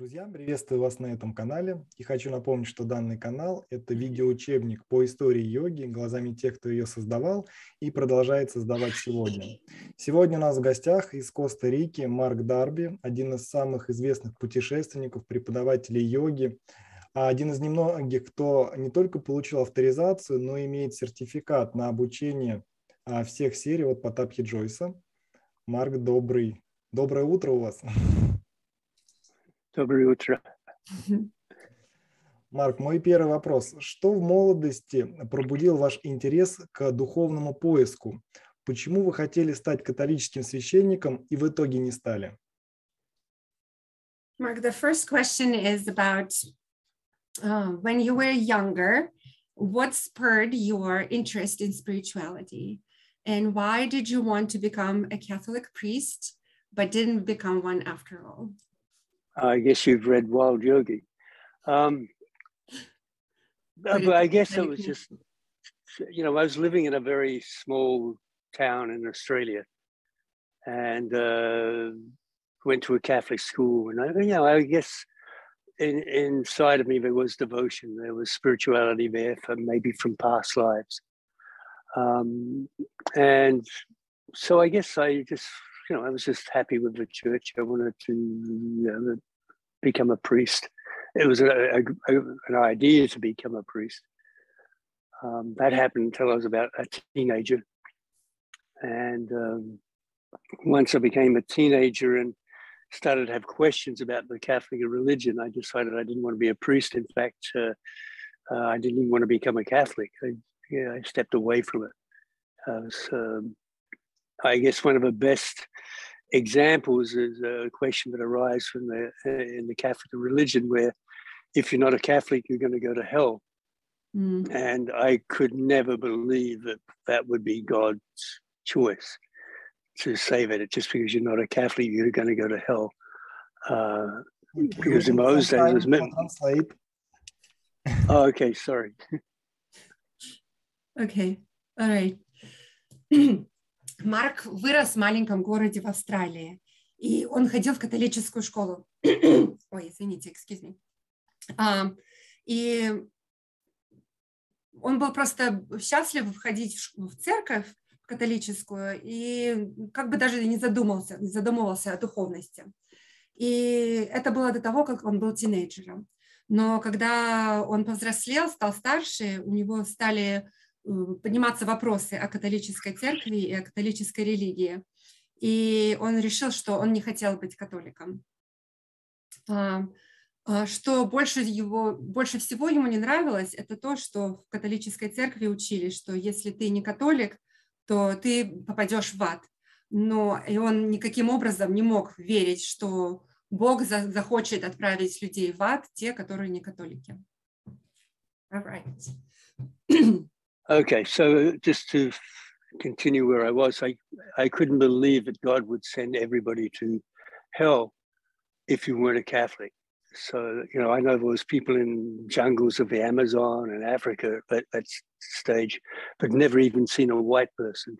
Друзья, приветствую вас на этом канале и хочу напомнить, что данный канал – это видеоучебник по истории йоги глазами тех, кто ее создавал и продолжает создавать сегодня. Сегодня у нас в гостях из Коста-Рики Марк Дарби, один из самых известных путешественников, преподавателей йоги, один из немногих, кто не только получил авторизацию, но и имеет сертификат на обучение всех серий от Паттабхи Джойса. Марк, доброе утро у вас. Доброе утро. Марк, мой первый вопрос. Что в молодости пробудил ваш интерес к духовному поиску? Почему вы хотели стать католическим священником и в итоге не стали? Mark, the first question is about when you were younger, what spurred your interest in spirituality? And why did you want to become a Catholic priest, but didn't become one after all? I guess you've read Wild Yogi. But I guess it was just, I was living in a very small town in Australia and went to a Catholic school. And, I guess inside of me, there was devotion. There was spirituality there maybe from past lives. And so I guess I just, I was just happy with the church. I wanted to become a priest. It was an idea to become a priest. That happened until I was about a teenager. And once I became a teenager and started to have questions about the Catholic religion, I decided I didn't want to be a priest. In fact, I didn't even want to become a Catholic. I stepped away from it. I guess one of the best examples is a question that arises in the Catholic religion, where if you're not a Catholic, you're going to go to hell. And I could never believe that would be God's choice to say that just because you're not a Catholic, you're going to go to hell. Because in those days, it was meant. Oh, okay, sorry. Okay, all right. Марк вырос в маленьком городе в Австралии, и он ходил в католическую школу. Ой, извините, excuse me. И он был просто счастлив входить в церковь католическую и как бы даже не задумывался о духовности. И это было до того, как он был тинейджером. Но когда он повзрослел, стал старше, у него стали подниматься вопросы о католической церкви и о католической религии. И он решил, что он не хотел быть католиком. Что больше всего ему не нравилось, это то, что в католической церкви учили, что если ты не католик, то ты попадешь в ад. И он никаким образом не мог верить, что Бог захочет отправить людей в ад, те, которые не католики. All right. Okay, so just to continue where I was, I couldn't believe that God would send everybody to hell if you weren't a Catholic. So, I know there was people in jungles of the Amazon and Africa at that stage, but never even seen a white person,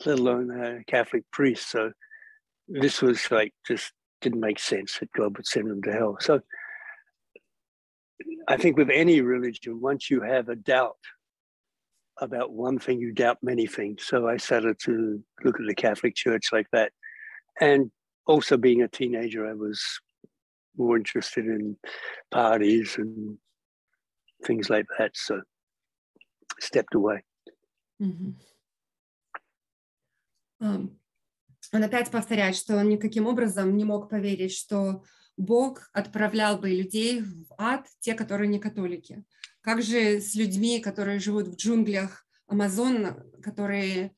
let alone a Catholic priest. So this was just didn't make sense that God would send them to hell. So I think with any religion, once you have a doubt about one thing, you doubt many things. So I started to look at the Catholic Church like that. And also being a teenager, I was more interested in parties and things like that. So stepped away. Он опять повторяет, что он никаким образом не мог поверить, что Бог отправлял бы людей в ад, те, которые не католики. Как же с людьми, которые живут в джунглях амазонки, которые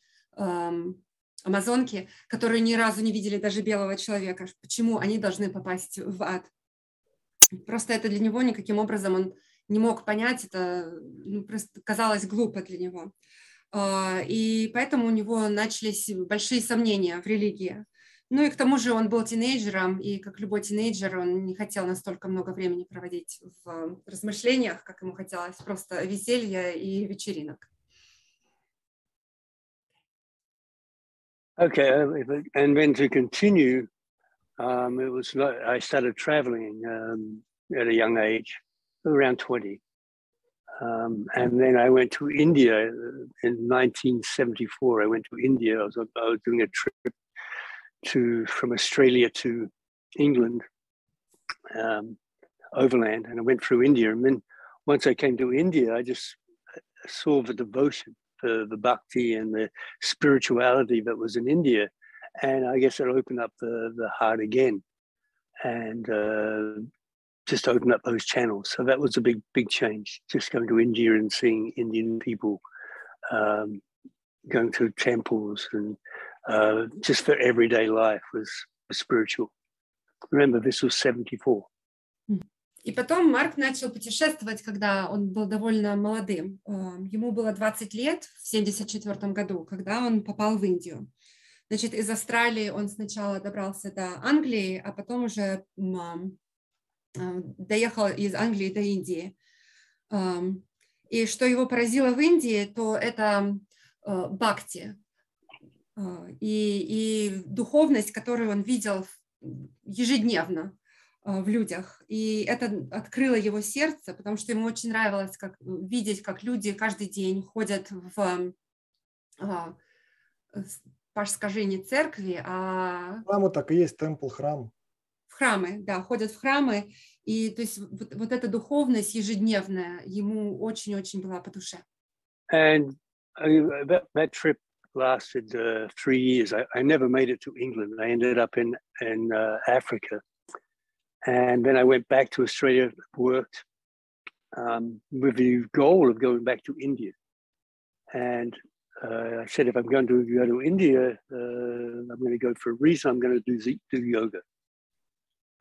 ни разу не видели даже белого человека? Почему они должны попасть в ад? Просто это для него никаким образом он не мог понять, это просто казалось глупо для него. И поэтому у него начались большие сомнения в религии. И к тому же он был тинейджером, и как любой тинейджер, он не хотел настолько много времени проводить в размышлениях, как ему хотелось просто веселья и вечеринок. Okay, and then to continue, I started traveling at a young age, around 20. And then I went to India in 1974. I went to India. I was doing a trip from Australia to England, overland, and I went through India. And then once I came to India, I just saw the devotion, the bhakti and the spirituality that was in India. And I guess it opened up the heart again and just opened up those channels. So that was a big change, just going to India and seeing Indian people, going to temples, and just for everyday life was spiritual. Remember, this was 74. И потом Марк начал путешествовать, когда он был довольно молодым. Ему было 20 лет в 1974 году, когда он попал в Индию. Значит, из Австралии он сначала добрался до Англии, а потом уже доехал из Англии до Индии. И что его поразило в Индии, то это бхакти и духовность, которую он видел ежедневно в людях. И это открыло его сердце, потому что ему очень нравилось видеть, как люди каждый день ходят в, Паш, скажи, не церкви, а... Храмы так и есть, темпл, храм. В храмы, да, ходят в храмы. И то есть вот эта духовность ежедневная ему очень-очень была по душе. And that trip lasted 3 years. I never made it to England. I ended up in Africa. And then I went back to Australia, worked with the goal of going back to India. And I said, if I'm going to go to India, I'm going to go for a reason. I'm going to do yoga.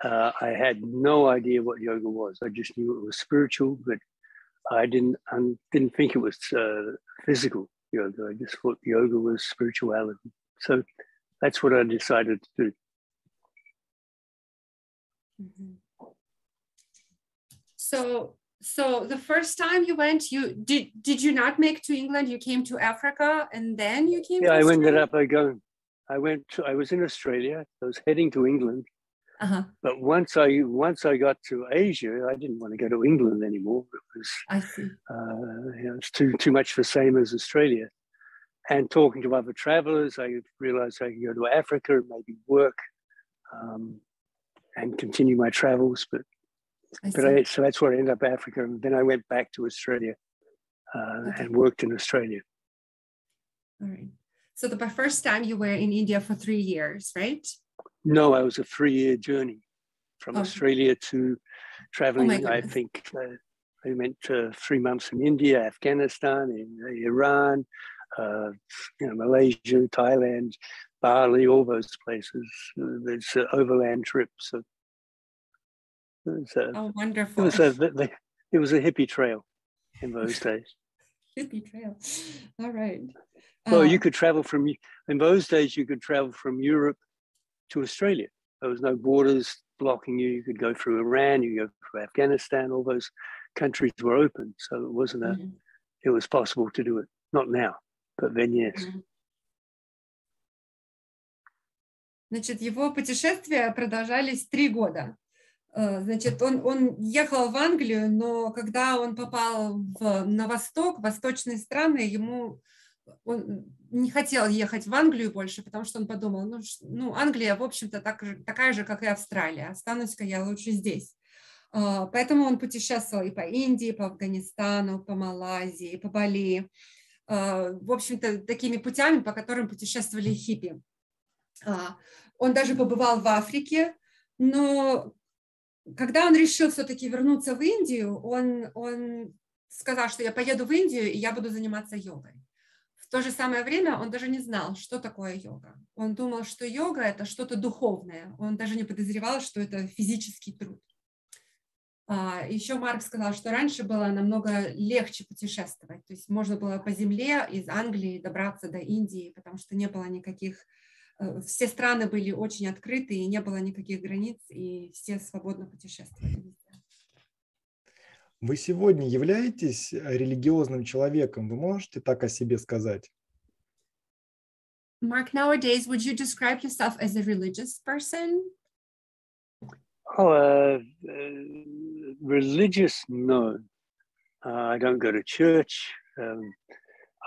I had no idea what yoga was. I just knew it was spiritual, but I didn't think it was physical yoga. I just thought yoga was spirituality. So that's what I decided to do. Mm-hmm. So the first time you went, did you not make to England? You came to Africa and then you came to Australia? I ended up going. I was in Australia. I was heading to England. Uh-huh. But once I got to Asia, I didn't want to go to England anymore. It was, I see. It's too much the same as Australia. And talking to other travelers, I realized I could go to Africa and maybe work and continue my travels. So that's where I ended up Africa. And then I went back to Australia and worked in Australia. All right. So the first time you were in India for 3 years, right? No, it was a 3-year journey from Australia to traveling. I think I went 3 months in India, Afghanistan, in Iran, Malaysia, Thailand, Bali, all those places. It's an overland trip. So wonderful. It was a hippie trail in those days. Hippie trail. All right. Well, you could travel in those days, you could travel from Europe to Australia. There was no borders blocking you. You could go through Iran, you go through Afghanistan, all those countries were open. So it wasn't it was possible to do it. Not now, but then, yes. Значит, его путешествия продолжались 3 года. Значит, он ехал в Англию, но когда он попал на восток, восточные страны, он не хотел ехать в Англию больше, потому что он подумал, Англия, в общем-то, такая же, как и Австралия. Останусь-ка я лучше здесь. Поэтому он путешествовал и по Индии, по Афганистану, по Малайзии, по Бали. В общем-то, такими путями, по которым путешествовали хиппи. Он даже побывал в Африке, но когда он решил все-таки вернуться в Индию, он сказал, что я поеду в Индию, и я буду заниматься йогой. В то же самое время он даже не знал, что такое йога. Он думал, что йога – это что-то духовное. Он даже не подозревал, что это физический труд. Еще Марк сказал, что раньше было намного легче путешествовать. То есть можно было по земле из Англии добраться до Индии, потому что не было никаких... Все страны были очень открыты, и не было никаких границ, и все свободно путешествовали. Вы сегодня являетесь религиозным человеком? Вы можете так о себе сказать? Mark, nowadays, would you describe yourself as a religious person? Religious, no. I don't go to church.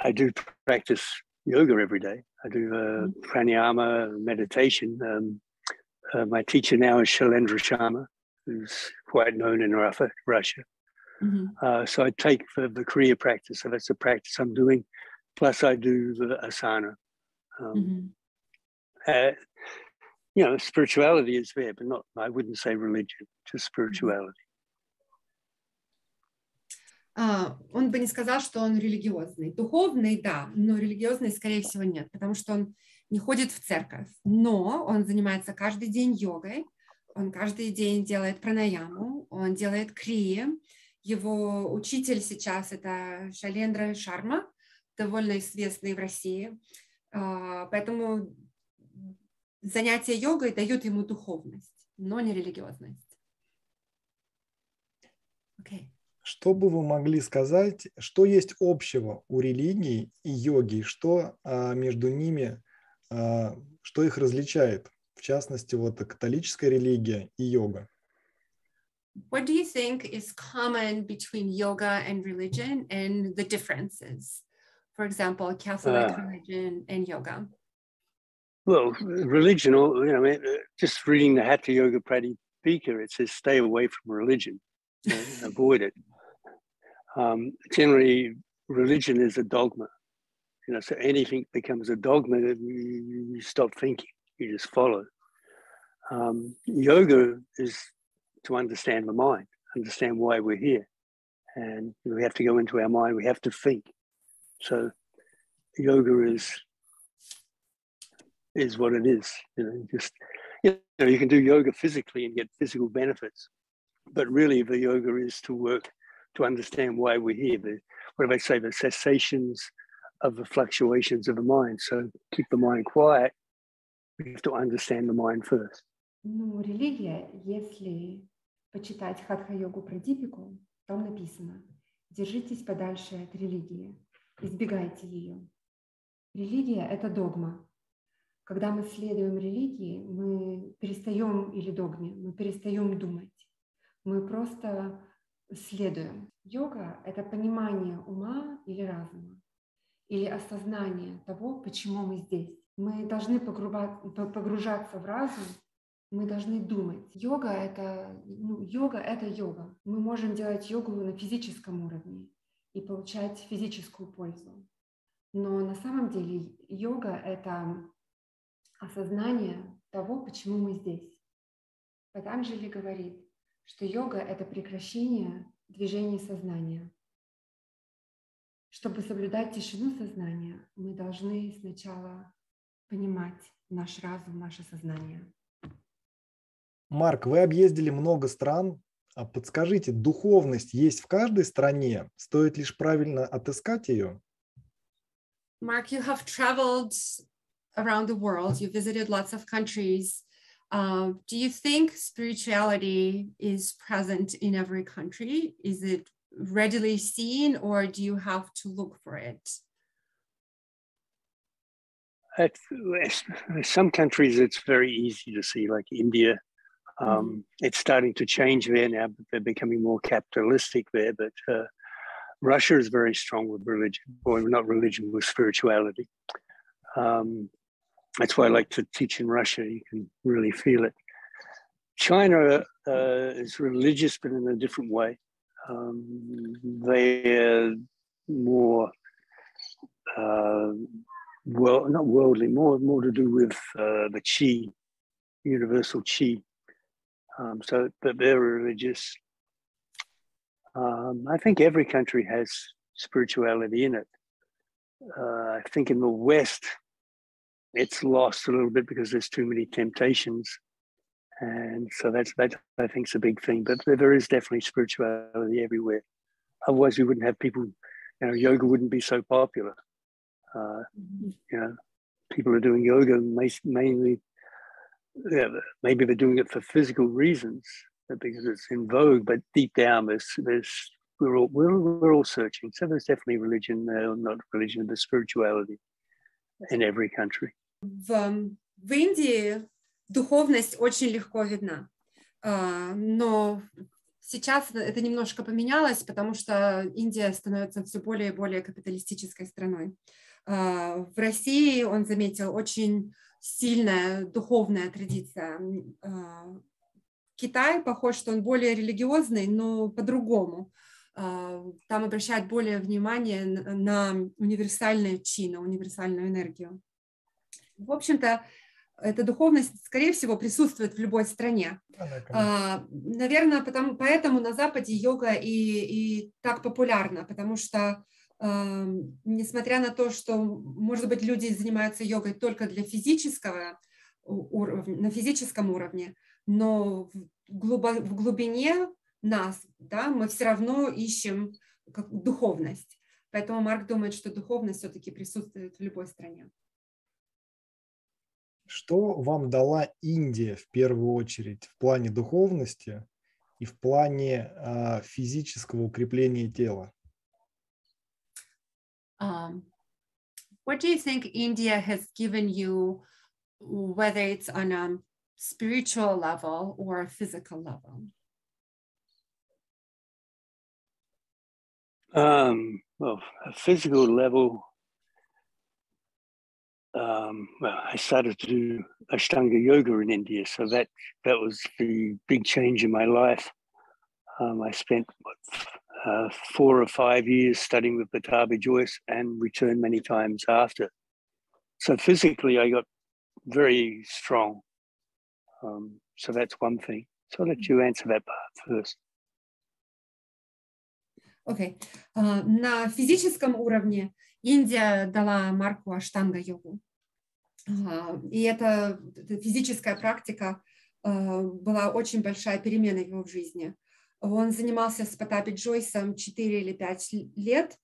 I do practice yoga every day. I do pranayama, meditation. My teacher now is Shайлendra Sharma, who's quite known in Russia. So I take the Kriya practice, so that's the practice I'm doing. Plus I do the asana. Spirituality is there, but not, I wouldn't say religion, just spirituality. Он бы не сказал, что он религиозный. Духовный, да, но религиозный, скорее всего, нет, потому что он не ходит в церковь. Но он занимается каждый день йогой, он каждый день делает пранаяму, он делает крии. Его учитель сейчас это Шайлендра Шарма, довольно известный в России. Поэтому занятия йогой дают ему духовность, но не религиозность. Okay. Что бы вы могли сказать, что есть общего у религии и йоги, что между ними, что их различает, в частности, вот католическая религия и йога? What do you think is common between yoga and religion and the differences? For example, Catholic religion and yoga. Well, religion, just reading the Hatha Yoga Pradipika, it says stay away from religion, avoid it. Generally, religion is a dogma. So anything becomes a dogma, you stop thinking, you just follow. Yoga is to understand the mind, understand why we're here. And we have to go into our mind, we have to think. So yoga is what it is. You can do yoga physically and get physical benefits, but really the yoga is to work to understand why we're here. What do they say? The cessations of the fluctuations of the mind. So keep the mind quiet. We have to understand the mind first. Ну, религия, если почитать Хатха-йогу Прадипику, там написано: держитесь подальше от религии, избегайте ее. Религия – это догма. Когда мы следуем религии, мы перестаем, или догме, мы перестаем думать. Мы просто следуем. Йога – это понимание ума или разума, или осознание того, почему мы здесь. Мы должны погружаться в разум, мы должны думать. Йога – это йога. Мы можем делать йогу на физическом уровне и получать физическую пользу. Но на самом деле йога – это осознание того, почему мы здесь. Патанджали говорит, что йога – это прекращение движения сознания. Чтобы соблюдать тишину сознания, мы должны сначала понимать наш разум, наше сознание. Марк, вы объездили много стран. Подскажите, духовность есть в каждой стране? Стоит лишь правильно отыскать ее? Mark, you have traveled around the world. You visited lots of countries. Do you think spirituality is present in every country? Is it readily seen, or do you have to look for it? Some countries it's very easy to see, like India. It's starting to change there now, but they're becoming more capitalistic there. But Russia is very strong with religion, or not religion, with spirituality. That's why I like to teach in Russia. You can really feel it. China is religious, but in a different way. They're more, not worldly, more to do with the chi, universal chi. So that they're religious. I think every country has spirituality in it. I think in the West, it's lost a little bit because there's too many temptations. And so that I think is a big thing. But there is definitely spirituality everywhere. Otherwise, we wouldn't have people, yoga wouldn't be so popular. People are doing yoga mainly, maybe they're doing it for physical reasons, because it's in vogue, but deep down, we're all searching. So there's definitely religion, not religion, but spirituality in every country. В Индии духовность очень легко видна. Но сейчас это немножко поменялось, потому что Индия становится все более и более капиталистической страной. В России, он заметил, очень сильная духовная традиция. Китай похож, что он более религиозный, но по-другому. Там обращают более внимание на универсальное чи, на универсальную энергию. В общем-то, эта духовность, скорее всего, присутствует в любой стране. Наверное, поэтому на Западе йога и так популярна, потому что, несмотря на то, что, может быть, люди занимаются йогой только для физического уровня, на физическом уровне, но в глубине нас, да, мы все равно ищем духовность. Поэтому Марк думает, что духовность все-таки присутствует в любой стране. Что вам дала Индия в первую очередь в плане духовности и в плане физического укрепления тела? What do you think India has given you, whether it's on a spiritual level or a physical level? Well, a physical level, well, I started to do Ashtanga yoga in India, so that was the big change in my life. I spent 4 or 5 years studying with Darby Joyce and returned many times after. So physically, I got very strong. So that's one thing. So I'll let you answer that part first. Окей. На физическом уровне Индия дала Марку Аштанга йогу. И эта физическая практика была очень большая перемена в его жизни. Он занимался с Паттабхи Джойсом 4 или 5 лет,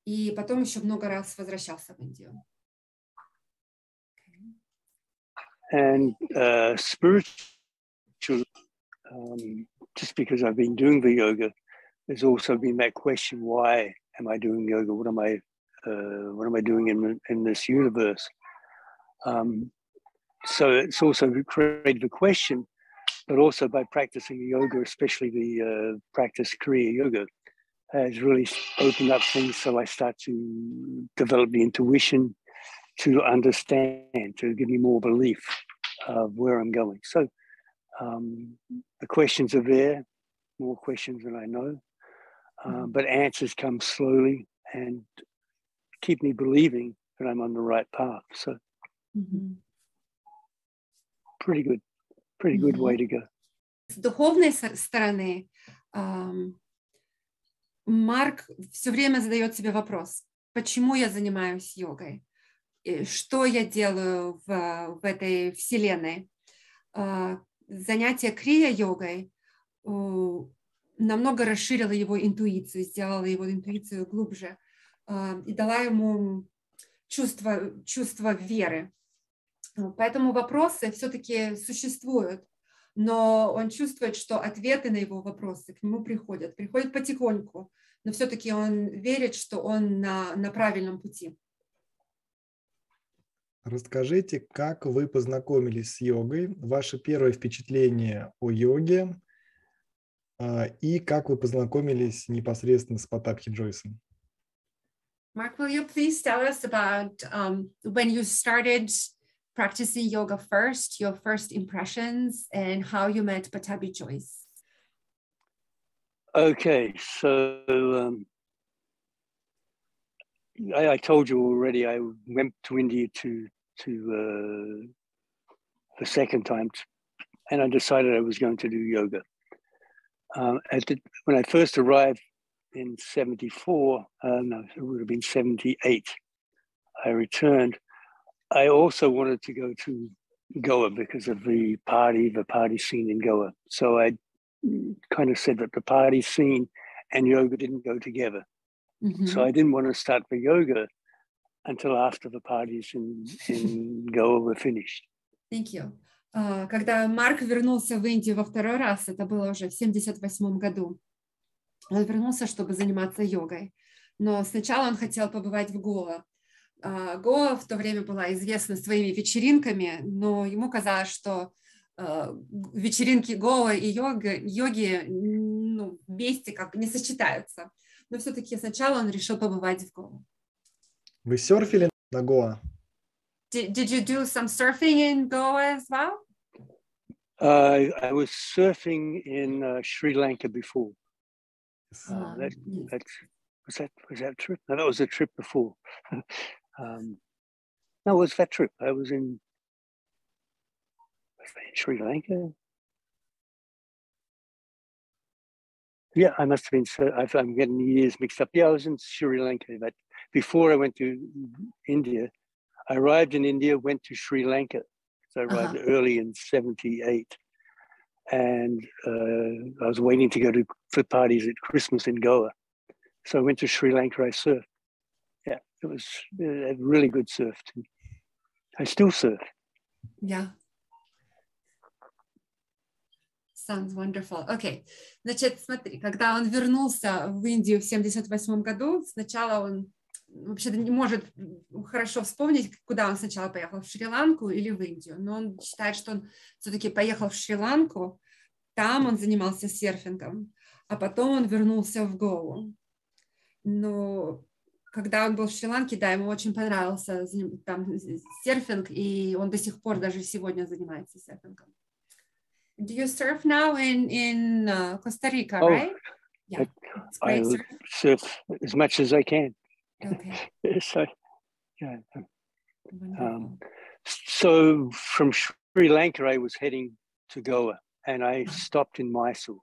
и потом еще много раз возвращался в Индию. And spiritual, just because I've been doing the yoga, there's also been that question: why am I doing yoga? What am I doing in this universe? So it's also created the question, but also by practicing the yoga, especially the practice Kriya Yoga, has really opened up things. So I start to develop the intuition to understand, to give me more belief of where I'm going. So the questions are there, more questions than I know, but answers come slowly and keep me believing that I'm on the right path. So pretty good way to go. С духовной стороны Марк все время задает себе вопрос: почему я занимаюсь йогой? Что я делаю в этой вселенной? Занятие крия-йогой намного расширило его интуицию, сделало его интуицию глубже и дала ему чувство веры. Поэтому вопросы все-таки существуют, но он чувствует, что ответы на его вопросы к нему приходят потихоньку, но все-таки он верит, что он на правильном пути. Расскажите, как вы познакомились с йогой, ваше первое впечатление о йоге и как вы познакомились непосредственно с Паттабхи Джойсом. Mark, will you please tell us about when you started practicing yoga first, your first impressions, and how you met Pаттabhi Joyce? Okay, so I told you already. I went to India to the second time, and I decided I was going to do yoga. When I first arrived in 74, no, it would have been 78. I returned. I also wanted to go to Goa because of the party scene in Goa. So I kind of said that the party scene and yoga didn't go together. So I didn't want to start the yoga until after the parties in Goa were finished. Thank you. Когда Марк вернулся в Индию во второй раз, это было уже в 78 году, он вернулся, чтобы заниматься йогой. Но сначала он хотел побывать в Гоа. Гоа в то время была известна своими вечеринками, но ему казалось, что вечеринки Гоа и йоги ну, вместе как бы не сочетаются. Но все-таки сначала он решил побывать в Гоа. Вы серфили на Гоа? Did you do some surfing in Goa as well? I was surfing in Sri Lanka before. Was that a trip? No, that was a trip before. No, it was that trip. I was in Sri Lanka. Yeah, I must have been. I'm getting the years mixed up. Yeah, I was in Sri Lanka, but before I went to India, I arrived in India, went to Sri Lanka. So I arrived early in '78, and I was waiting to go for parties at Christmas in Goa. So I went to Sri Lanka. I surfed. Yeah, it was a really good surf. I still surf. Yeah. Sounds wonderful. Okay. Значит, смотри, когда он вернулся в Индию в 1978 году, сначала он вообще-то не может хорошо вспомнить, куда он сначала поехал, в Шри-Ланку или в Индию, но он считает, что он все-таки поехал в Шри-Ланку, там он занимался серфингом, а потом он вернулся в Гоу. Но когда он был в Шри-Ланке, да, ему очень понравился там серфинг, и он до сих пор даже сегодня занимается серфингом. Do you surf now in Costa Rica, right? Yeah, it's great I surf as much as I can. Okay. So, yeah. So from Sri Lanka, I was heading to Goa, and I stopped in Mysore,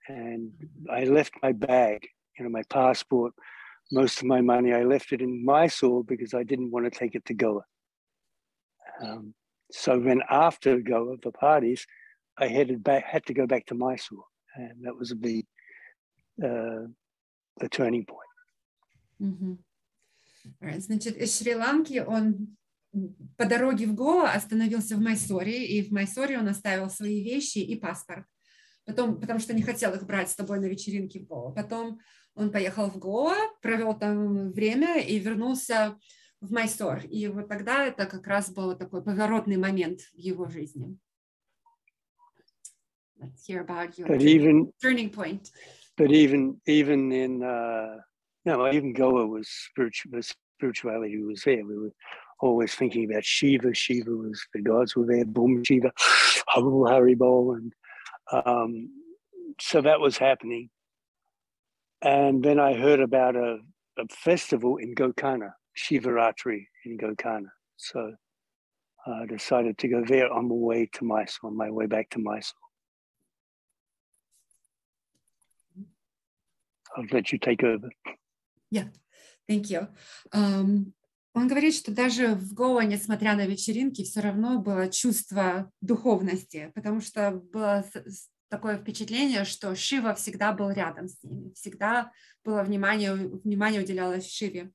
and I left my bag, my passport, most of my money. I left it in Mysore because I didn't want to take it to Goa. So then after Goa, the parties, I had to go back to Mysore, and that was the turning point. Значит, из Шри-Ланки он по дороге в Гоа остановился в Майсоре, и в Майсоре он оставил свои вещи и паспорт. Потом, потому что не хотел их брать с собой на вечеринке в Гоа. Потом он поехал в Гоа, провел там время и вернулся в Майсор. И вот тогда это как раз был такой поворотный момент в его жизни. Let's hear about your turning point. But even in even Goa was spirituality was there. We were always thinking about Shiva. Shiva was the gods were there. Boom Shiva, Haribol, and so that was happening. And then I heard about a festival in Gokana, Shivaratri in Gokana. So I decided to go there on my way back to Mysore. I'll let you take over. Yeah, thank you. Он говорит, что даже в Гоа, несмотря на вечеринки, все равно было чувство духовности, потому что было такое впечатление, что Шива всегда был рядом с ними, всегда было внимание уделялось Шиве.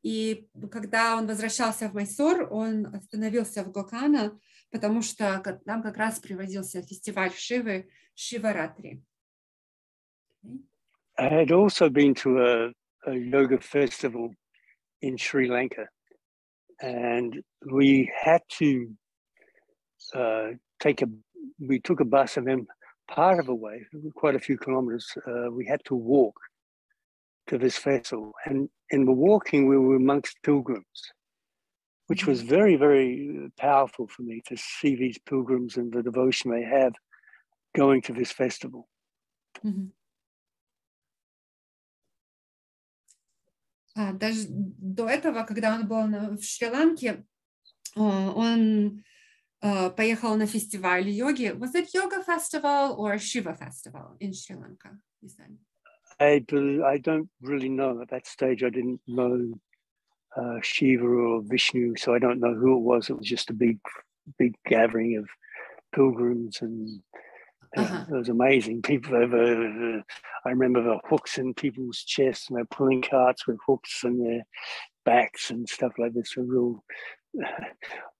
И когда он возвращался в Майсор, он остановился в Гокана, потому что там как раз приводился фестиваль Шивы Шиваратри. I had also been to a yoga festival in Sri Lanka, and we had to we took a bus, and then part of the way, quite a few kilometers, we had to walk to this festival. And in the walking, we were amongst pilgrims, which was very, very powerful for me to see these pilgrims and the devotion they have going to this festival. Даже до этого, когда он был в Шри-Ланке, он поехал на фестиваль йоги. Was it yoga festival or Shiva festival in Sri Lanka? I don't really know. At that stage, I didn't know Shiva or Vishnu, so I don't know who it was. It was just a big gathering of pilgrims, and it was amazing. People over. I remember the hooks in people's chests, and they're pulling carts with hooks in their backs and stuff like this. So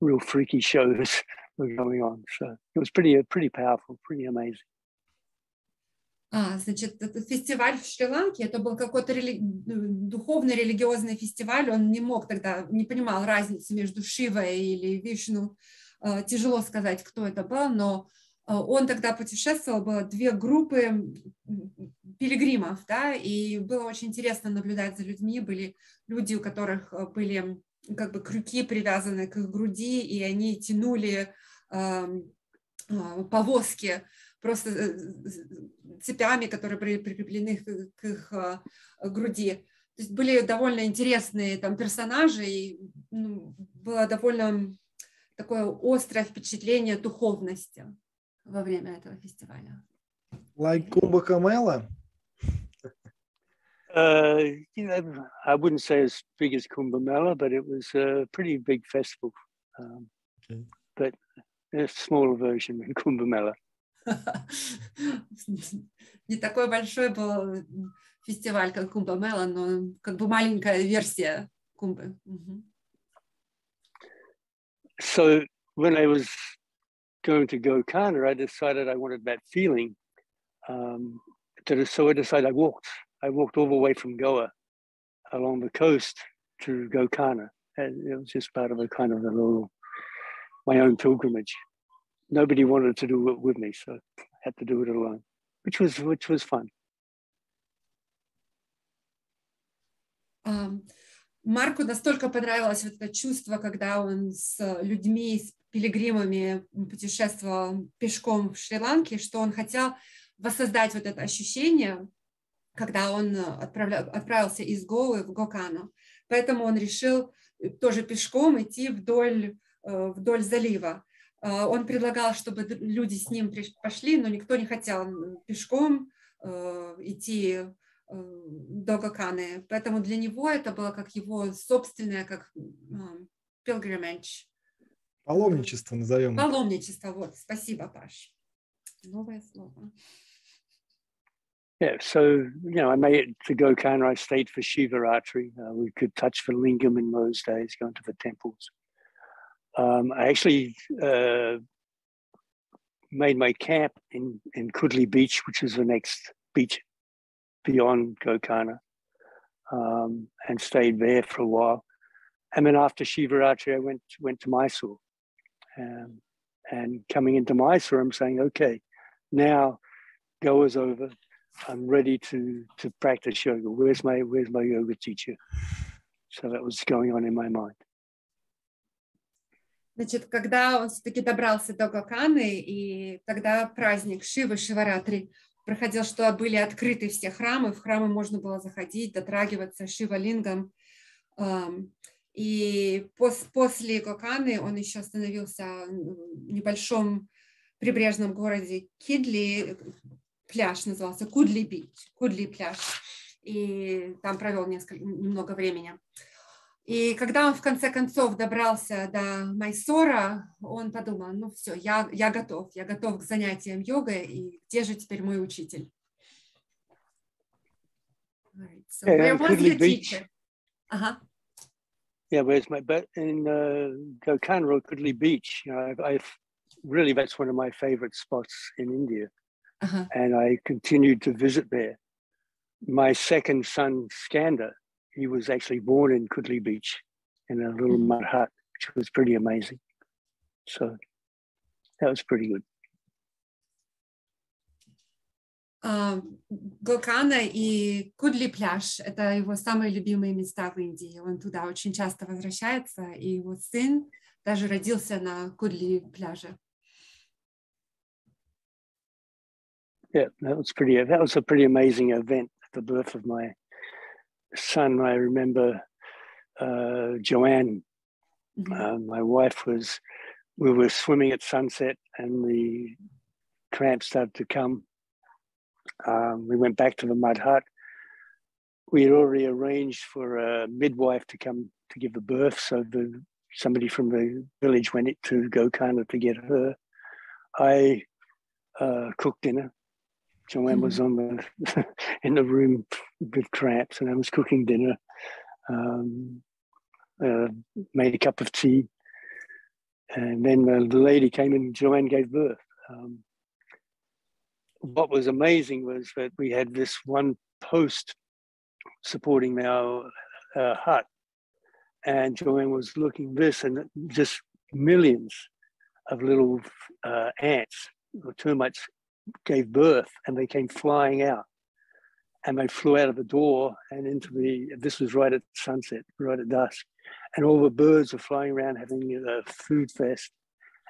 real freaky shows were going on. So it was pretty powerful, pretty amazing. Значит, этот фестиваль в Шри-Ланке, это был какой-то духовный религиозный фестиваль, он не мог тогда, не понимал разницы между Шивой или Вишну, тяжело сказать, кто это был, но он тогда путешествовал, было 2 группы пилигримов, да, и было очень интересно наблюдать за людьми. Были люди, у которых были как бы крюки привязаны к их груди, и они тянули повозки просто цепями, которые были прикреплены к их груди. То есть были довольно интересные там персонажи, и было довольно такое острое впечатление духовности во время этого фестиваля. Like Kumbh Kamela? You know, I wouldn't say as big as Kumbh Mela, but it was a pretty big festival. Okay. But a smaller version than Kumbh Mela. Не такой большой был фестиваль, как Kumbh Mela, но как бы маленькая версия Кумбы. So when I was going to Gokana, I decided I wanted that feeling. So I decided I walked all the way from Goa along the coast to Gokana. And it was just part of a kind of a little, my own pilgrimage. Nobody wanted to do it with me, so I had to do it alone, which was fun. Марку настолько понравилось вот это чувство, когда он с людьми, с пилигримами путешествовал пешком в Шри-Ланке, что он хотел воссоздать вот это ощущение, когда он отправился из Гоа в Гокану. Поэтому он решил тоже пешком идти вдоль залива. Он предлагал, чтобы люди с ним пошли, но никто не хотел пешком идти до Гоканы. Поэтому для него это было как его собственное, как pilgrimage. Паломничество назовем. Паломничество, вот. Спасибо, Паш. Новое слово. Yeah, so, you know, I made it to Gokana. I stayed for Shivaratri. We could touch the lingam in those days, going to the temples. I actually made my camp in Kudli Beach, which is the next beach beyond Gokana, and stayed there for a while. And then after Shivaratri, I went to Mysore. And coming into Mysore, I'm saying, okay, now Goa's over. I'm ready to practice yoga. Where's my yoga teacher? So that was going on in my mind. Значит, когда он все-таки добрался до Гоканы, и тогда праздник Шивы, Шиваратри, проходил, что были открыты все храмы, в храмы можно было заходить, дотрагиваться Шива-лингам. И после Гоканы он еще остановился в небольшом прибрежном городе Кидли, пляж назывался Кудли-Бич, Кудли-пляж, и там провел немного времени. И когда он в конце концов добрался до Майсора, он подумал, ну все, я готов к занятиям йогой, и где же теперь мой учитель? Right. So where was your teacher? Yeah, where's my, but in Gokana or Kudli Beach, you know, I've really, that's one of my favorite spots in India. And I continued to visit there. My second son, Skander, he was actually born in Kudli Beach in a little mud hut, which was pretty amazing. So that was pretty good. Гокана и Кудли пляж – это его самые любимые места в Индии. Он туда очень часто возвращается, и его сын даже родился на Кудли пляже. Yeah, that was a pretty amazing event, the birth of my son. I remember Joanne, my wife, we were swimming at sunset and the cramps started to come. We went back to the mud hut. We had already arranged for a midwife to come to give the birth, so somebody from the village went to Gokana to get her. I cooked dinner. Joanne was in the room with cramps, and I was cooking dinner. Made a cup of tea, and then the lady came in. Joanne gave birth. What was amazing was that we had this one post supporting our hut, and Joanne was looking this, and just millions of little ants or termites gave birth, and they came flying out, and they flew out of the door and into this was right at sunset, right at dusk, and all the birds were flying around having a food fest.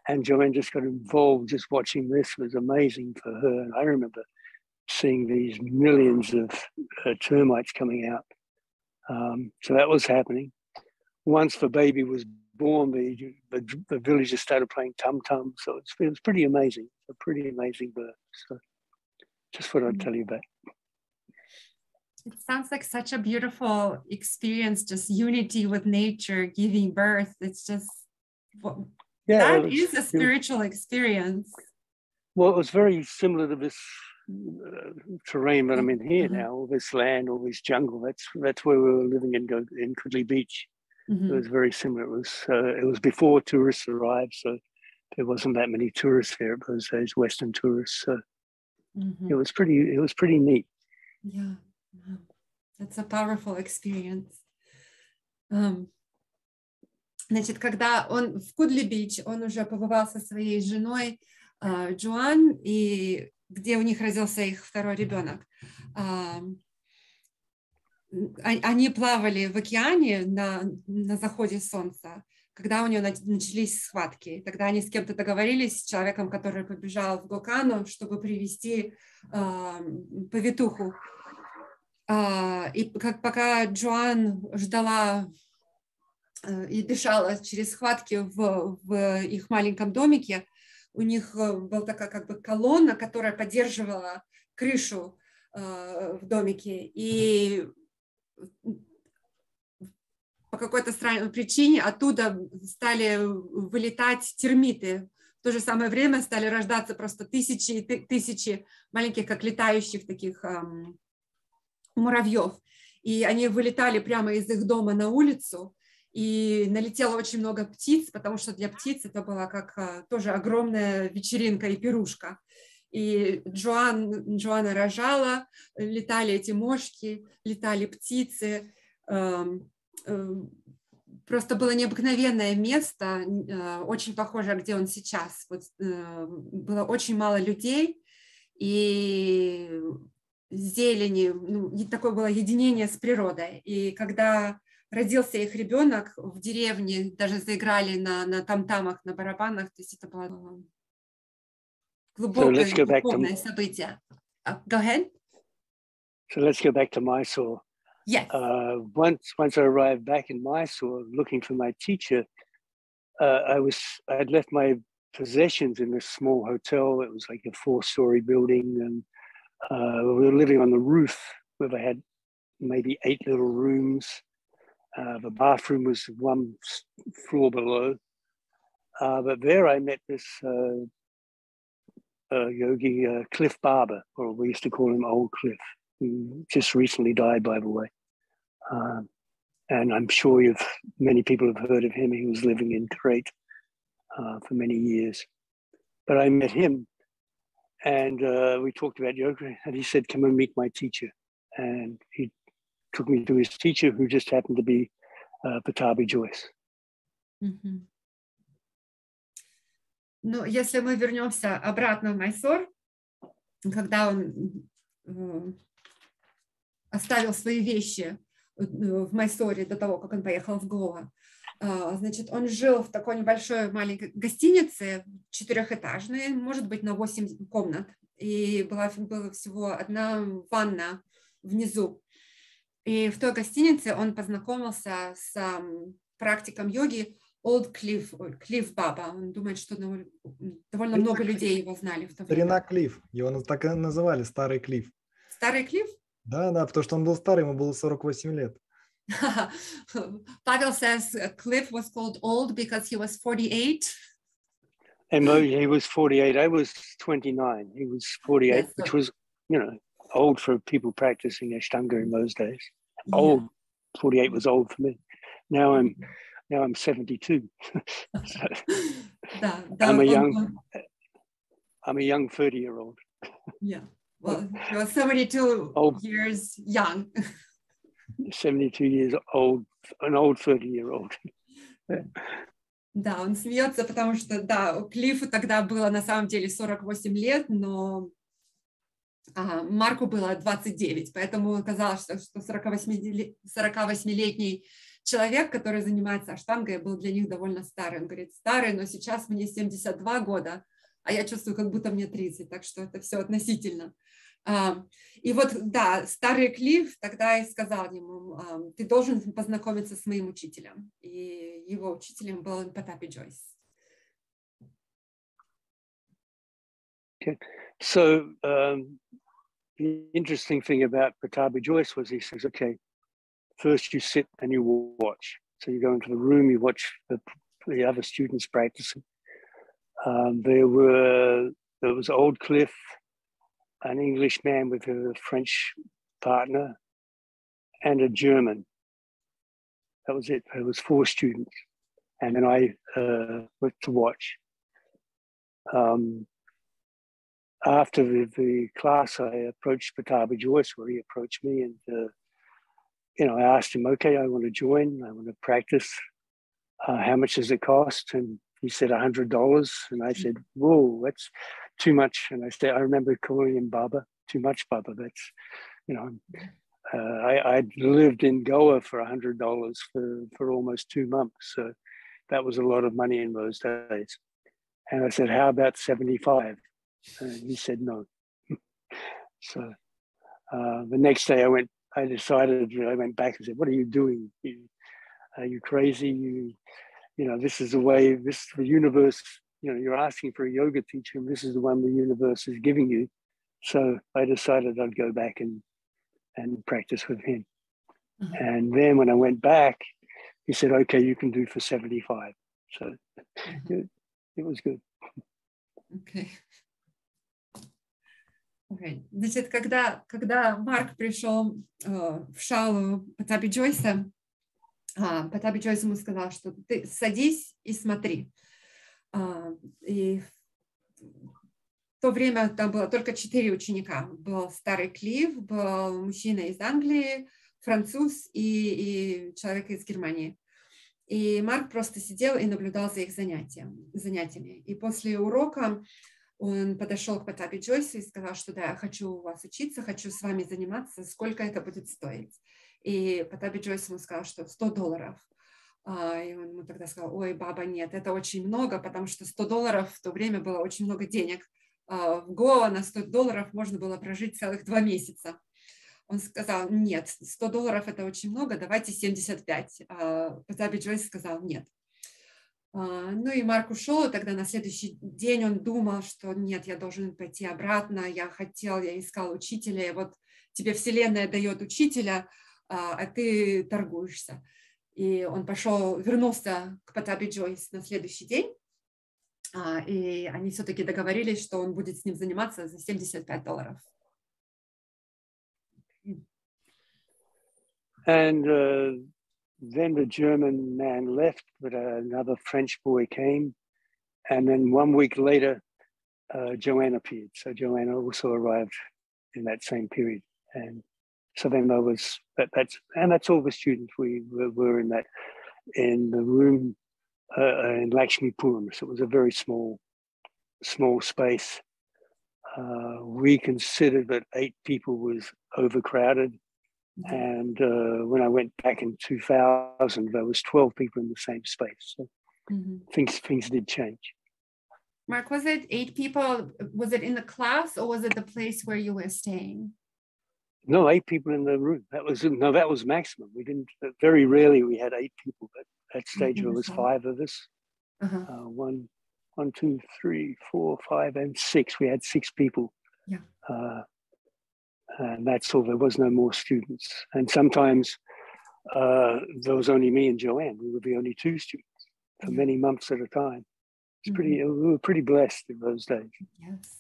And Joanne just got involved. Just watching this was amazing for her. And I remember seeing these millions of termites coming out. So that was happening. Once the baby was born, the villagers started playing tum-tum. So it was pretty amazing. A pretty amazing birth. So just what I'd tell you about. It sounds like such a beautiful experience, just unity with nature, giving birth. It's just, that is a spiritual experience. Well, it was very similar to this terrain that I'm in here now, all this land, all this jungle. That's where we were living in Kudley Beach. It was very similar. It was before tourists arrived, so there wasn't that many tourists there. It was those Western tourists. So it was pretty neat. Yeah, that's a powerful experience. Значит, когда он в Кудли-Бич, он уже побывал со своей женой Джоан, и где у них родился их второй ребенок. Они плавали в океане на заходе солнца, когда у нее начались схватки. Тогда они с кем-то договорились, с человеком, который побежал в Гокану, чтобы привести повитуху. И пока Джоан ждала и дышала через схватки в их маленьком домике, у них была такая как бы колонна, которая поддерживала крышу в домике. И по какой-то странной причине оттуда стали вылетать термиты. В то же самое время стали рождаться просто тысячи и тысячи маленьких, как летающих таких муравьев. И они вылетали прямо из их дома на улицу. И налетело очень много птиц, потому что для птиц это была как тоже огромная вечеринка и пирушка. И Джоанна рожала, летали эти мошки, летали птицы. Просто было необыкновенное место, очень похоже, где он сейчас. Вот, было очень мало людей, и зелени, такое было единение с природой. И когда родился их ребенок, в деревне даже заиграли на там-тамах, на барабанах, то есть это было глубокое духовное событие. Go ahead. So let's go back to Mysore. Yes. Once I arrived back in Mysore, looking for my teacher, I'd left my possessions in this small hotel. It was like a 4-story building, and we were living on the roof where they had maybe 8 little rooms. The bathroom was 1 floor below. But there I met this yogi, Cliff Barber, or we used to call him Old Cliff, who just recently died, by the way. And I'm sure many people have heard of him. He was living in Crete for many years. But I met him, and we talked about yoga, and he said, come and meet my teacher. And he took me to his teacher, who just happened to be Pаттабхи Джойса. Ну, если мы вернемся обратно в Майсор, когда он оставил свои вещи в Майсоре до того, как он поехал в Гоа, значит, он жил в такой небольшой маленькой гостинице, 4-этажной, может быть, на 8 комнат, и была всего одна ванна внизу. И в той гостинице он познакомился с практиком йоги Old Cliff Baba. Он думает, что довольно много людей его знали в то время. Старина Клифф. Его так и называли, Старый Клифф. Старый Клифф? Да, потому что он был старый, ему было 48 лет. Pavel says Cliff was called old because he was 48. And he was 48. I was 29. He was 48, yes, which was, old for people practicing Ashtanga in those days. Yeah. Old, 48 was old for me. Now I'm 72. So I'm a young 30-year-old. Yeah. Well, he was 72 years young. 72 years old, an old 30-year-old. Да, он смеется, потому что, да, Клиффу тогда было на самом деле 48 лет, но Марку было 29, поэтому казалось, что 48-летний человек, который занимается аштангой, был для них довольно старый. Он говорит, старый, но сейчас мне 72 года, а я чувствую, как будто мне 30, так что это все относительно. И вот, да, старый Клифф тогда и сказал ему, ты должен познакомиться с моим учителем. И его учителем был Паттабхи Джойс. Okay. So the interesting thing about Pаттабхi Joyce was he says, okay, first you sit and you watch. So you go into the room, you watch the other students practicing. There was old Cliff, an English man with a French partner, and a German. That was it. There was 4 students. And then I went to watch. After the class, I approached Pаттabhi Joyce, where he approached me, and I asked him, okay, I want to join, I want to practice. How much does it cost? And he said $100. And I said, whoa, that's too much. And I remember calling him Baba, too much Baba. That's, I'd lived in Goa for $100 for almost 2 months. So that was a lot of money in those days. And I said, how about 75? And he said no. So the next day I went back and said, what are you doing? Are you crazy? This is the way, the universe, you're asking for a yoga teacher, and this is the one the universe is giving you. So I decided I'd go back and practice with him. Mm-hmm. And then when I went back, he said, okay, you can do for 75. So it was good. Okay. Okay. Значит, когда Марк пришел в шалу Паттабхи Джойса, Паттабхи Джойс ему сказал, что ты садись и смотри. И в то время там было только 4 ученика. Был старый Клифф, был мужчина из Англии, француз и человек из Германии. И Марк просто сидел и наблюдал за их занятиями. И после урока он подошел к Паттабхи Джойсу и сказал, что да, я хочу у вас учиться, хочу с вами заниматься, сколько это будет стоить. И Паттабхи Джойс ему сказал, что $100. И он ему тогда сказал, ой, баба, нет, это очень много, потому что $100 в то время было очень много денег. В Гоа на $100 можно было прожить целых 2 месяца. Он сказал, нет, $100 это очень много, давайте 75. Паттабхи Джойс сказал, нет. Ну и Марк ушел, и тогда на следующий день он думал, что нет, я должен пойти обратно, я искал учителя, и вот тебе Вселенная дает учителя, а ты торгуешься. И он вернулся к Паттабхи Джойс на следующий день, и они все-таки договорились, что он будет с ним заниматься за $75. And then the German man left, but another French boy came. And then 1 week later, Joanne appeared. So Joanna also arrived in that same period. And so then there was, that's all the students. We were in the room in Lakshmipuram. So it was a very small space. We considered that 8 people was overcrowded. And when I went back in 2000, there was 12 people in the same space. So things did change. Mark, was it 8 people? Was it in the class, or was it the place where you were staying? No, 8 people in the room. That was maximum. We didn't. Very rarely we had 8 people, but at that stage there was 5 of us. 1, 2, 3, 4, 5, and 6. We had 6 people. Yeah. And that's all. There was no more students. And sometimes there was only me and Joanne. We were the only 2 students for many months at a time. It's we were pretty blessed in those days. Yes.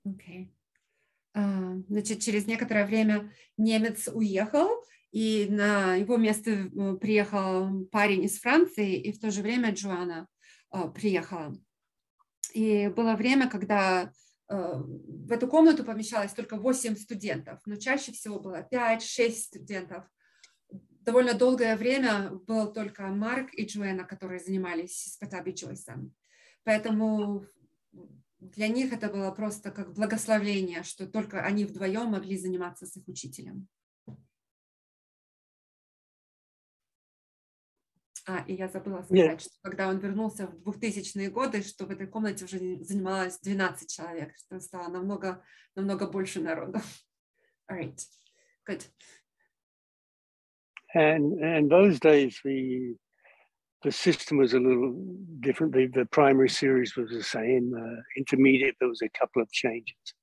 Okay. Значит, через некоторое время немец уехал, и на его место приехал парень из Франции, и в то же время Джоанна приехала. И было время, когда в эту комнату помещалось только 8 студентов, но чаще всего было 5-6 студентов. довольно долгое время был только Марк и Джоанна, которые занимались с Паттабхи Джойсом. Поэтому для них это было просто как благословение, что только они вдвоем могли заниматься с их учителем. И я забыла сказать, что когда он вернулся в 2000-е годы, что в этой комнате уже занималось 12 человек, что стало намного больше народу. All right, good. And those days, the system was a little different. The primary series was the same. Intermediate, there was a couple of changes.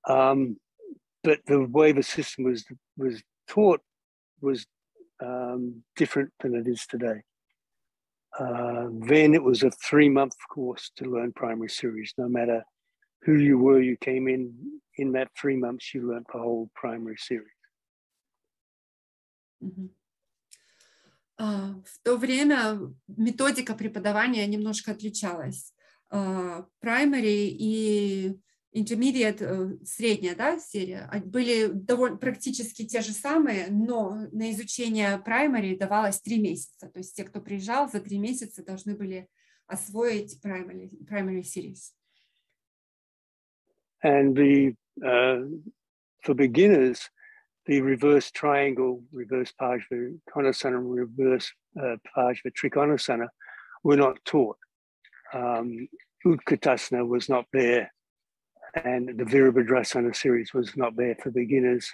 But the way the system was taught was different than it is today. Then it was a 3-month course to learn primary series. No matter who you were, you came in that 3 months, you learned the whole primary series. В то время методика преподавания немножко отличалась. Primary и intermediate, средняя, да, серия, были практически те же самые, но на изучение primary давалось 3 месяца. То есть те, кто приезжал, за 3 месяца должны были освоить primary series. And for beginners, the reverse triangle, reverse Pajva Konasana, reverse Pajva Trikonasana were not taught. Utkatasana was not there, and the Virabhadrasana series was not there for beginners.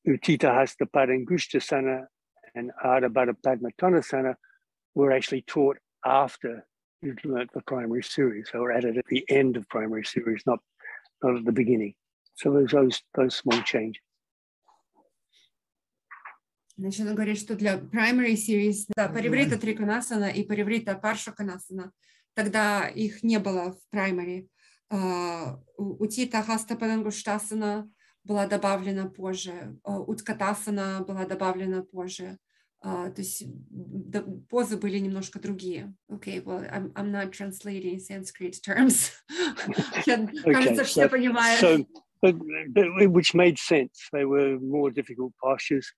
Utthita Hasta Padangushtasana and Ardha Baddha Padmakonasana were actually taught after you'd learnt the primary series. They were added at the end of primary series, not at the beginning. So there's those small changes. Значит, он говорит, что для primary series, да, Париврита Триконасана и Париврита Паршаконасана, тогда их не было в primary. Утита Хаста Падангуштасана была добавлена позже, Уткатасана была добавлена позже. То есть позы были немножко другие. Okay, well, I'm not translating Sanskrit terms. Кажется, все понимают. Which made sense. They were more difficult postures.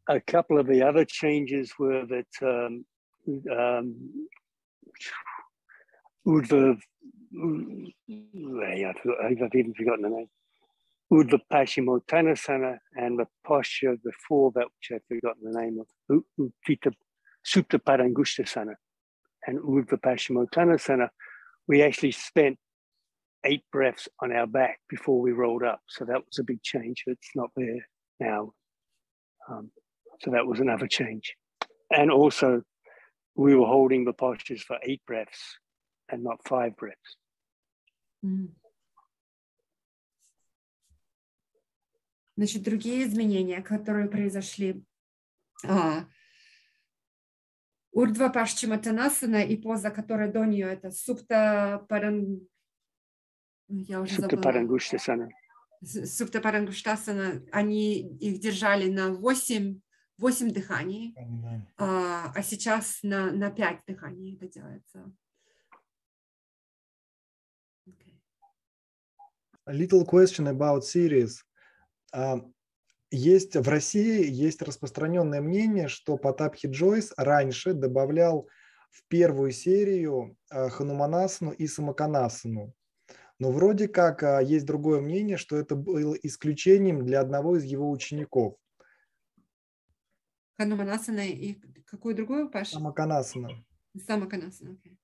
A couple of the other changes were that Udva, I've even forgotten the name, Udva Paschimottanasana, and the posture before that, which I've forgotten the name of, Supta Padangushtasana and Udva Paschimottanasana, we actually spent 8 breaths on our back before we rolled up. So that was a big change. It's not there now. So that was another change. And also, we were holding the postures for 8 breaths and not 5 breaths. Значит, другие изменения, которые произошли. Урдва Пашчиматанасана и поза, которая до нее, это Супта Парангуштасана. Супта Парангуштасана, они их держали на 8 дыханий, а сейчас на 5 дыханий это делается. Okay. A little question about series. В России есть распространенное мнение, что Паттабхи Джойс раньше добавлял в первую серию Хануманасану и Самаканасану. Но вроде как есть другое мнение, что это было исключением для одного из его учеников. Хануманасана и какую другую, Паш? Самаканасана. Самаканасана, okay.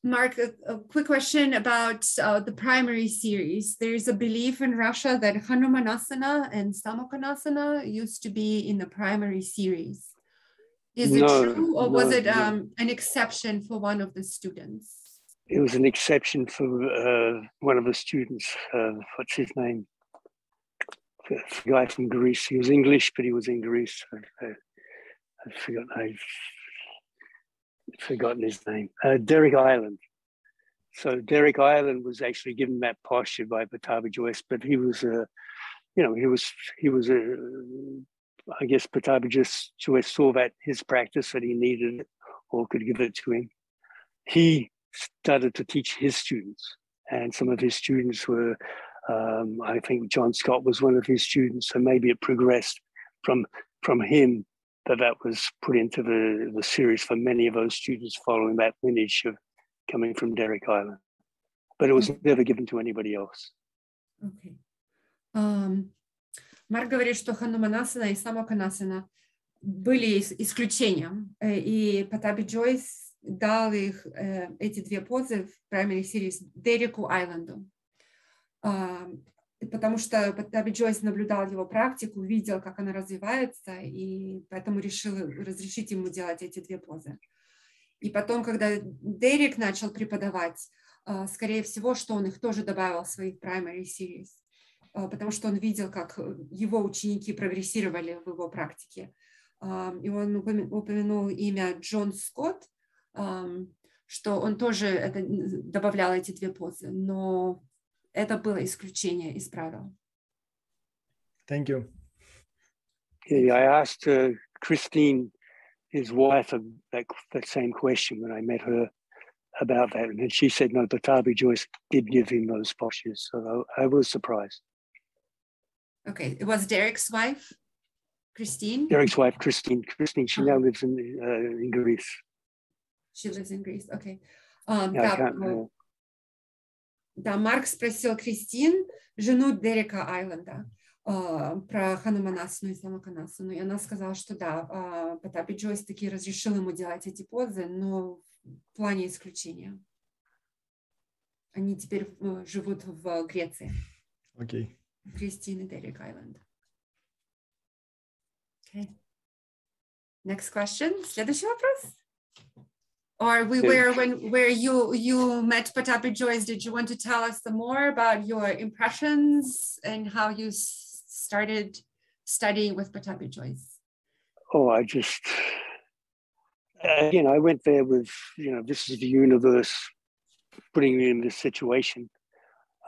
Mark, a quick question about the primary series. There's a belief in Russia that Hanumanasana and Samokhanasana used to be in the primary series. Is it true, or was it an exception for one of the students? It was an exception for one of the students. What's his name? The guy from Greece. He was English, but he was in Greece. I've forgotten his name. Derek Ireland. So Derek Ireland was actually given that posture by Pаттabhi Joyce, but he was I guess Pаттabhi Joyce saw that his practice, that he needed it or could give it to him. He started to teach his students, and some of his students were I think John Scott was one of his students, so maybe it progressed from him, that was put into the series for many of those students following that lineage of coming from Derrick Island. But it was never given to anybody else. Okay. Марк говорит, что Хануманасана и Самоканасана были исключением, и Паттабхи Джойс дал их, эти две позы в primary series Деррику Айленду, потому что Паттабхи Джойс наблюдал его практику, видел, как она развивается, и поэтому решил разрешить ему делать эти две позы. И потом, когда Деррик начал преподавать, скорее всего, что он их тоже добавил в своих primary series, потому что он видел, как его ученики прогрессировали в его практике. И он упомянул имя Джон Скотт, что он тоже добавлял эти две позы, но это было исключение из правил. Thank you. Yeah, I asked Christine, his wife, that same question when I met her about that, and she said no, Pаттабхi Joyce did give him those postures, so I was surprised. Okay, it was Derrick's wife, Christine? Derrick's wife, Christine. She now lives in Greece. She lives in Greece, okay. Да, Марк спросил Кристин, жену Деррика Айленда, про Хануманасану и Самоканасану, и она сказала, что да, Паттабхи Джойс таки разрешил ему делать эти позы, но в плане исключения. Они теперь живут в Греции. Окей. Кристин и Деррик Айленд. Okay. Next question. Следующий вопрос. Or where you met Pаттabhhi Joyce, did you want to tell us some more about your impressions and how you started studying with Pаттabhhi Joyce? Oh, I went there with, this is the universe putting me in this situation.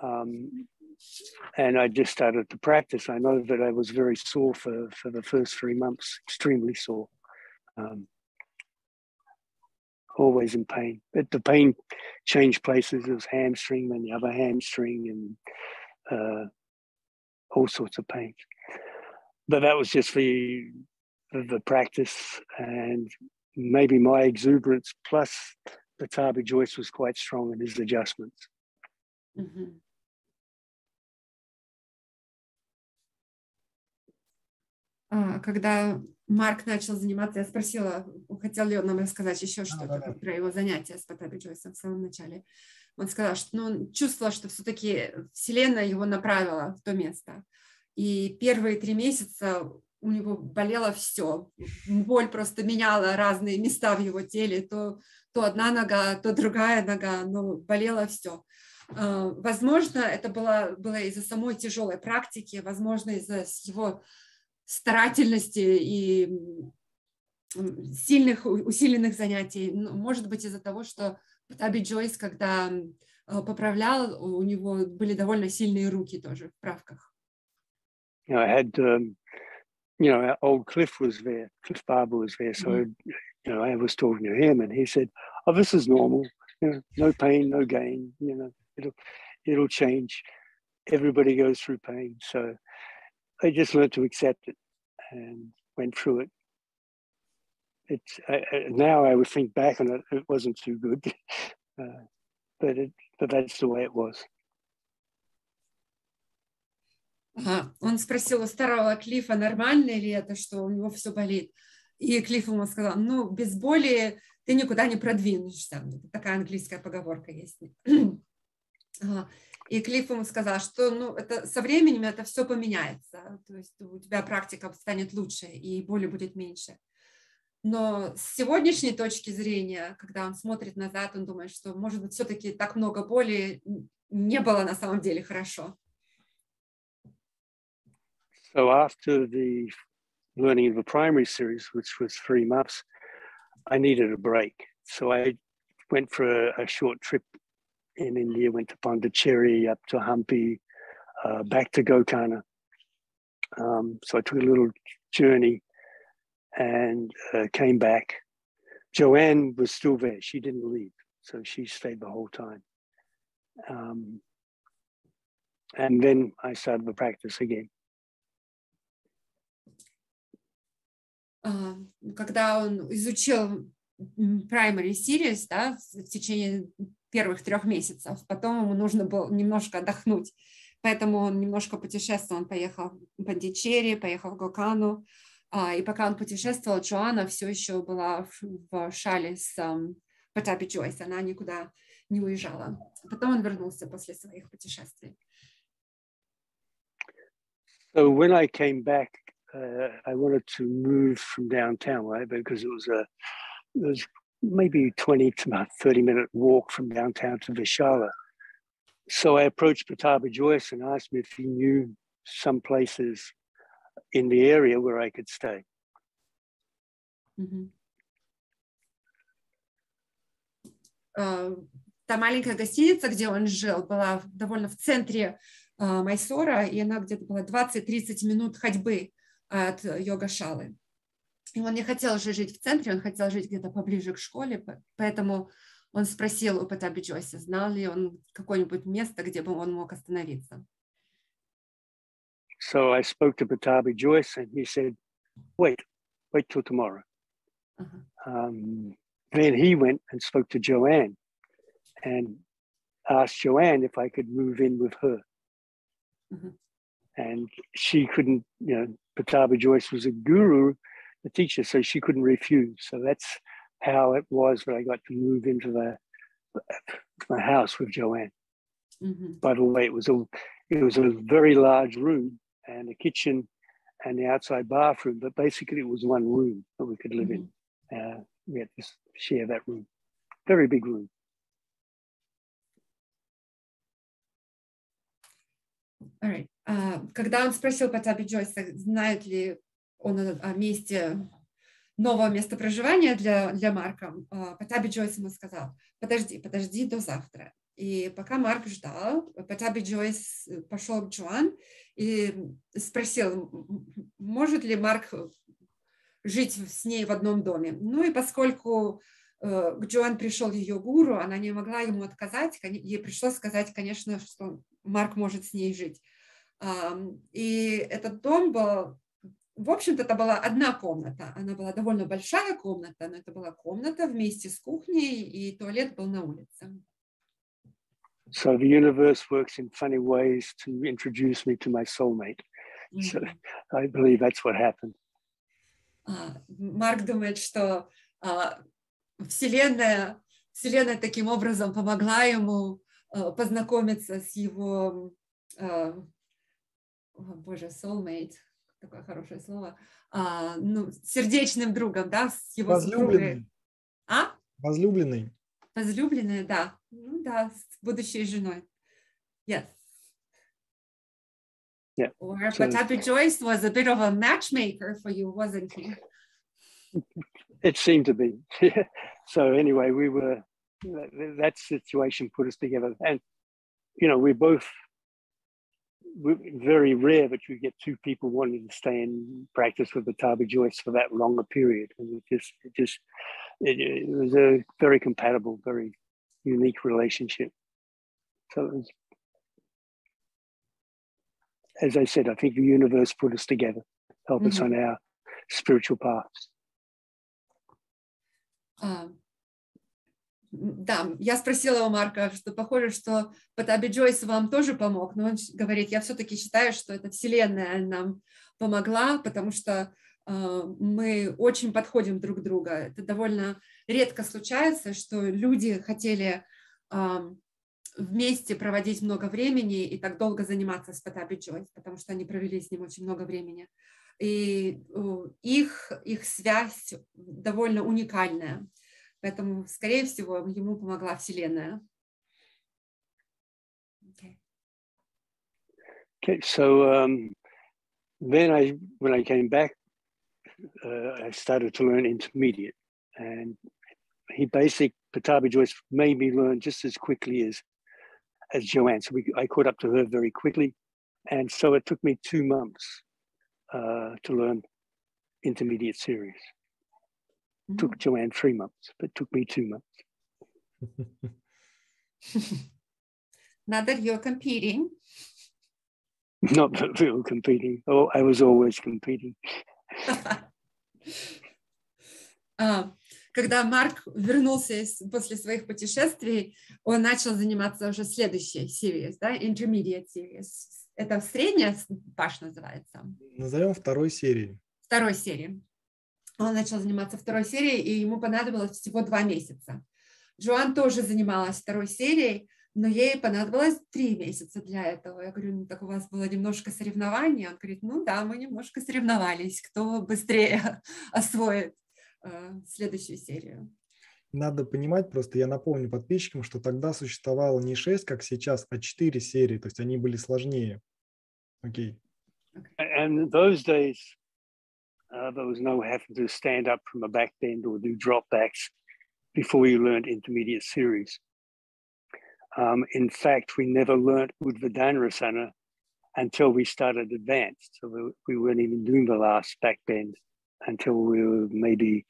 And I just started to practice. I know that I was very sore for the first 3 months, extremely sore. Always in pain. But the pain changed places. It was hamstring and the other hamstring and all sorts of pains. But that was just the practice, and maybe my exuberance plus Pаттabhhi Joyce was quite strong in his adjustments. Mm-hmm. Когда Марк начал заниматься, я спросила, хотел ли он нам рассказать еще что-то про его занятия с Паттабхи Джойсом в самом начале. Он сказал, что он чувствовал, что все-таки Вселенная его направила в то место. И первые 3 месяца у него болело все. Боль просто меняла разные места в его теле. То одна нога, то другая нога, но болело все. Возможно, это было из-за самой тяжелой практики, возможно, из-за его старательности и усиленных занятий. Может быть, из-за того, что Паттабхи Джойс, когда поправлял, у него были довольно сильные руки тоже в правках. I had, old Cliff was there, Cliff Barber was there, so, I was talking to him and he said, oh, this is normal, no pain, no gain, it'll change. Everybody goes through pain, so I just learned to accept it and went through it. Now I would think back on it, it wasn't too good, but that's the way it was. Он спросил у старого Клиффа, нормально ли это, что у него все болит. И Клифф ему сказал, без боли ты никуда не продвинешься. Такая английская поговорка есть. И Клифф ему сказал, что это, со временем это все поменяется. То есть у тебя практика станет лучше, и боли будет меньше. Но с сегодняшней точки зрения, когда он смотрит назад, он думает, что, может быть, все-таки так много боли не было на самом деле хорошо. So after the learning of the primary series, which was 3 months, I needed a break. So I went for a short trip in India, went to Pondicherry, up to Hampi, back to Gokana. So I took a little journey and came back. Joanne was still there. She didn't leave. So she stayed the whole time. And then I started the practice again. Когда он изучил primary series, да, в течение первых 3 месяцев, потом ему нужно было немножко отдохнуть, поэтому он немножко путешествовал, он поехал в Пандичери, поехал в Гокану, и пока он путешествовал, Джоанна все еще была в шале с Паттабхи Джойса, она никуда не уезжала. Потом он вернулся после своих путешествий. So when I came back, I wanted to move from downtown, right? Because it was maybe 20 to about 30-minute walk from downtown to Vishala. So I approached Pаттabhi Joyce and asked him if he knew some places in the area where I could stay. Та маленькая гостиница, где он жил, была довольно в центре Майсора, и она где-то была 20-30 минут ходьбы от йога-шалы. И он не хотел же жить в центре, он хотел жить где-то поближе к школе, поэтому он спросил у Паттабхи Джойса, знал ли он какое-нибудь место, где бы он мог остановиться. So I spoke to Pаттabhi Joyce and he said, wait till tomorrow. Then he went and spoke to Joanne and asked Joanne if I could move in with her. And she couldn't, Pаттabhi Joyce was a guru, a teacher, so she couldn't refuse. So that's how it was when I got to move into my house with Joanne. By the way, it was a very large room and a kitchen and the outside bathroom, but basically it was one room that we could live in. We had to share that room. Very big room. All right. Когда он спросил Паттабхи Джойса, знает ли он о месте, нового места проживания для Марка, Паттабхи Джойс ему сказал, подожди до завтра. И пока Марк ждал, Паттабхи Джойс пошел к Джоан и спросил, может ли Марк жить с ней в одном доме. Ну и поскольку к Джоан пришел ее гуру, она не могла ему отказать, ей пришлось сказать, конечно, что Марк может с ней жить. И этот дом был, в общем-то, это была одна комната. Она была довольно большая комната, но это была комната вместе с кухней, и туалет был на улице. So the universe works in funny ways to introduce me to my soulmate. So I believe that's what happened. Марк думает, что Вселенная таким образом помогла ему познакомиться с его, soulmate, такое хорошее слово, сердечным другом, да, с его возлюбленный. Супругой. Возлюбленный. Возлюбленная, да. Да, с будущей женой. Yes. Yeah. Or Pаттabhi Joyce was a bit of a matchmaker for you, wasn't he? It seemed to be. So anyway, that situation put us together. And, we're very rare that you get two people wanting to stay and practice with Pаттabhi Joyce for that longer period. And it was a very compatible, very unique relationship. So as I said, I think the universe put us together, help us on our spiritual paths. Да, я спросила у Марка, что похоже, что Паттабхи Джойс вам тоже помог, но он говорит, я все-таки считаю, что это Вселенная нам помогла, потому что мы очень подходим друг к другу. Это довольно редко случается, что люди хотели вместе проводить много времени и так долго заниматься с Паттабхи Джойс, потому что они провели с ним очень много времени. И их связь довольно уникальная. Поэтому, скорее всего, ему помогла Вселенная. Okay, so then when I came back, I started to learn intermediate, and Pаттabhi Joyce made me learn just as quickly as Joanne. So I caught up to her very quickly, and so it took me 2 months to learn intermediate series. Took Joanne 3 months, but took me 2 months. Not that you're competing. Not that we were competing. Oh, I was always competing. Когда Марк вернулся после своих путешествий, он начал заниматься уже следующей series, да, intermediate series. Это средняя, Паш называется. Назовем второй серией. Второй серии. Он начал заниматься второй серией, и ему понадобилось всего 2 месяца. Джоан тоже занималась второй серией, но ей понадобилось 3 месяца для этого. Я говорю, ну так у вас было немножко соревнований? Он говорит, ну да, мы немножко соревновались, кто быстрее освоит следующую серию. Надо понимать, просто я напомню подписчикам, что тогда существовало не 6, как сейчас, а 4 серии, то есть они были сложнее. Окей. And in those days, there was no having to stand up from a back bend or do drop backs before you learned intermediate series. In fact, we never learned Udvadanasana until we started advanced. So we weren't even doing the last back bend until we were maybe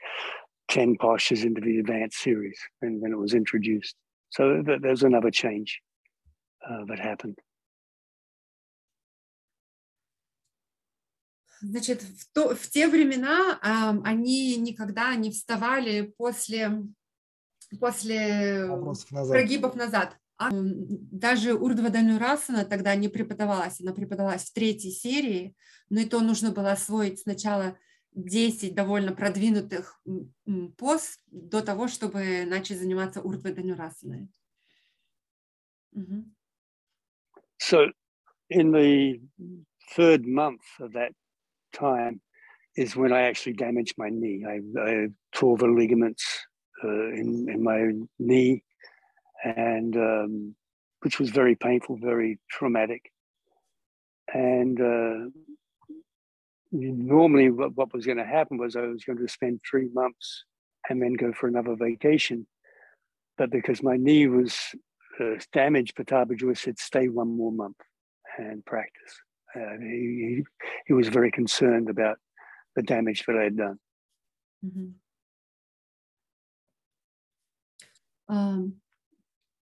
10 postures into the advanced series and when it was introduced. So there's another change that happened. Значит, в те времена они никогда не вставали после прогибов назад. Даже Урдваданурасана тогда не преподавалась, она преподавалась в 3-й серии, но и то нужно было освоить сначала 10 довольно продвинутых поз до того, чтобы начать заниматься Урдваданурасаной. So in the 3rd month of that time is when I actually damaged my knee. I tore the ligaments in my knee, and which was very painful, very traumatic. And normally what was going to happen was I was going to spend 3 months and then go for another vacation. But because my knee was damaged, Pаттabhi Joysa said, stay 1 more month and practice. He was very concerned about the damage that I had done.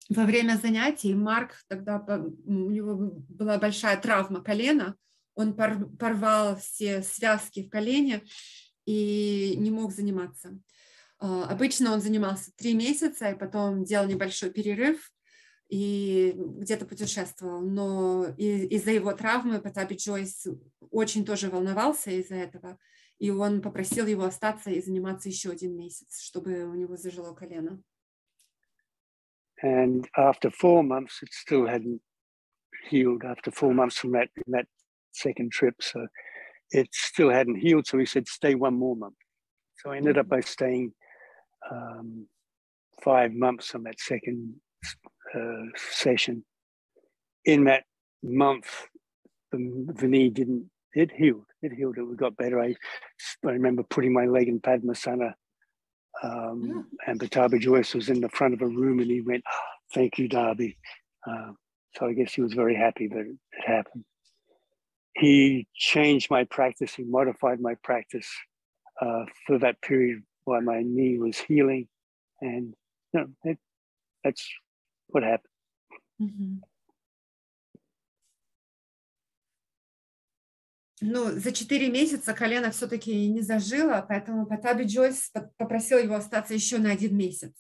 Во время занятий Марк, тогда у него была большая травма колена, он порвал все связки в колене и не мог заниматься. Обычно он занимался 3 месяца и потом делал небольшой перерыв и где-то путешествовал, но из-за его травмы Паттабхи Джойс очень тоже волновался из-за этого, и он попросил его остаться и заниматься еще 1 месяц, чтобы у него зажило колено. And after 4 months, it still hadn't healed. After 4 months from that second trip, so it still hadn't healed. So he said, "Stay 1 more month." So I ended up by staying 5 months on that second session. In that month, the knee didn't. It healed. It healed. It got better. I remember putting my leg in Padmasana. And Pаттabhi Joysa was in the front of a room and he went, oh, thank you, Darby. So I guess he was very happy that it happened. He changed my practice. He modified my practice for that period while my knee was healing. And that's what happened. Ну, за 4 месяца колено все-таки не зажило, поэтому Паттабхи Джойс попросил его остаться еще на 1 месяц.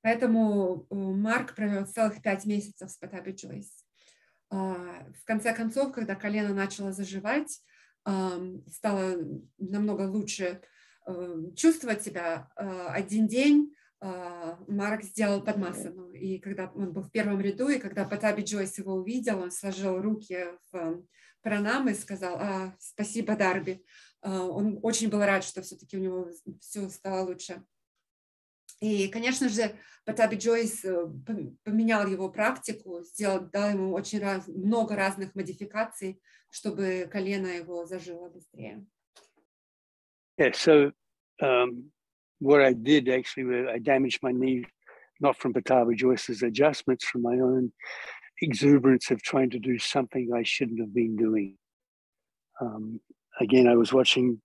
Поэтому Марк провел целых 5 месяцев с Паттабхи Джойс. В конце концов, когда колено начало заживать, стало намного лучше чувствовать себя. 1 день Марк сделал падмасану, и когда он был в 1-м ряду, и когда Паттабхи Джойс его увидел, он сложил руки в пранам и сказал, спасибо, Дарби. Он очень был рад, что все-таки у него все стало лучше. И, конечно же, Паттабхи Джойс поменял его практику, дал ему очень много разных модификаций, чтобы колено его зажило быстрее. Yeah, so what I did actually, I damaged my knee, not from Pаттabhi Joysa's adjustments, from my own exuberance of trying to do something I shouldn't have been doing. Again, I was watching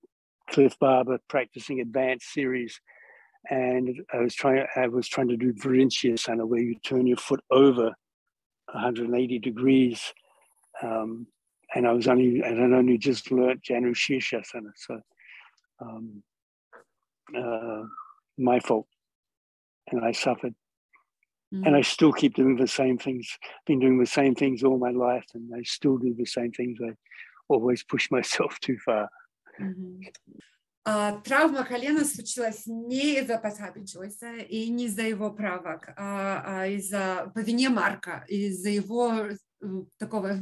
Cliff Barber practicing advanced series, and I was trying to do Vrinsyasana, where you turn your foot over 180 degrees and I had only just learnt Janu Shirshasana, so my fault, and I suffered. And I still keep doing the same things. Been doing the same things all my life, and I still do the same things. I always push myself too far. Травма колена случилась не из-за Паттабхи Джойса и не из-за его правок, а из-за по вине Марка, из-за его такого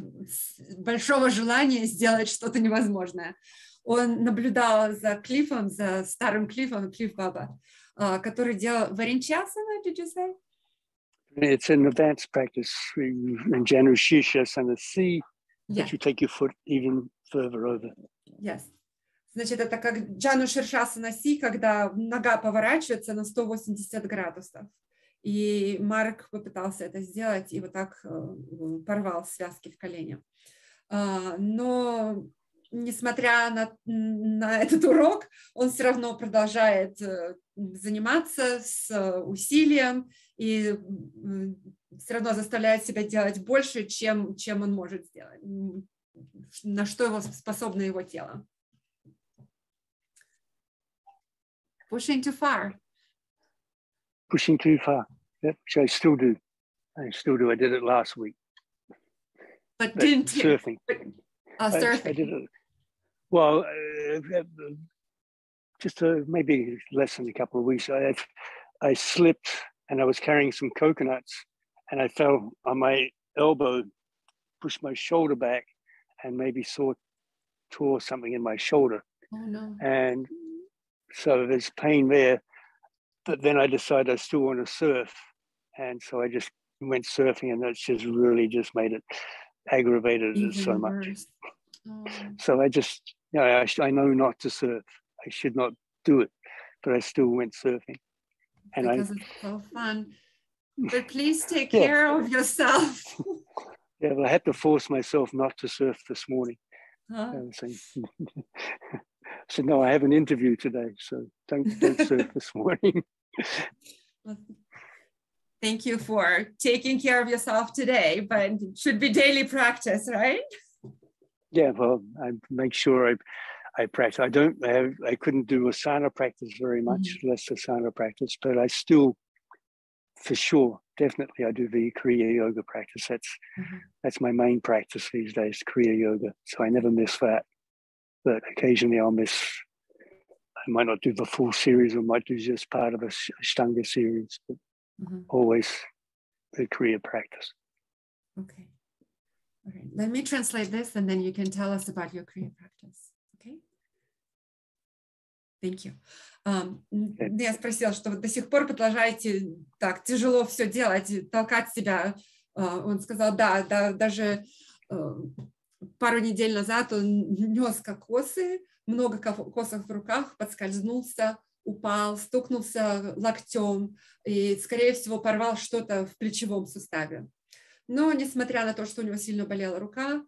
большого желания сделать что-то невозможное. Он наблюдал за Клиффом, за старым Клиффом, Клифф Баба, который делал Варинчасана, did you say? It's an advanced practice in Janu Shirshasana C, that you take your foot even further over. Yes. Значит, это как Джану Ширшасана Си, когда нога поворачивается на 180 градусов. И Марк попытался это сделать и вот так порвал связки в колене. Но несмотря на этот урок, он все равно продолжает заниматься с усилием и все равно заставляет себя делать больше, чем он может сделать, на что его способно его тело. Pushing too far. Pushing too far. Yep, which I still do. I did it last week. But didn't surfing. Surfing. I did it. Well, just maybe less than a couple of weeks. I slipped and I was carrying some coconuts and I fell on my elbow, pushed my shoulder back, and maybe tore something in my shoulder. Oh no! And so there's pain there. But then I decided I still want to surf, and so I just went surfing, and that's just really just made it aggravated it so much. Oh. So I just, I know not to surf. I should not do it, but I still went surfing. And because it's so fun. But please take care of yourself. Yeah, but I had to force myself not to surf this morning. Huh? I said, no, I have an interview today, so don't surf this morning. Thank you for taking care of yourself today, but it should be daily practice, right? Yeah, well, I make sure I practice. I couldn't do asana practice very much, less asana practice, but I still, for sure, definitely I do the Kriya Yoga practice. That's my main practice these days, Kriya Yoga. So I never miss that. But occasionally I'll miss, I might not do the full series, or might do just part of a Ashtanga series, but always the Kriya practice. Okay. Okay. Let me translate this and then you can tell us about your Kriya practice. Okay? Thank you. Я спросила, что вы до сих пор продолжаете так тяжело все делать, толкать себя. Он сказал, да, даже пару недель назад он нес кокосы, много кокосов в руках, подскользнулся, упал, стукнулся локтем и, скорее всего, порвал что-то в плечевом суставе. Но, несмотря на то, что у него сильно болела рука,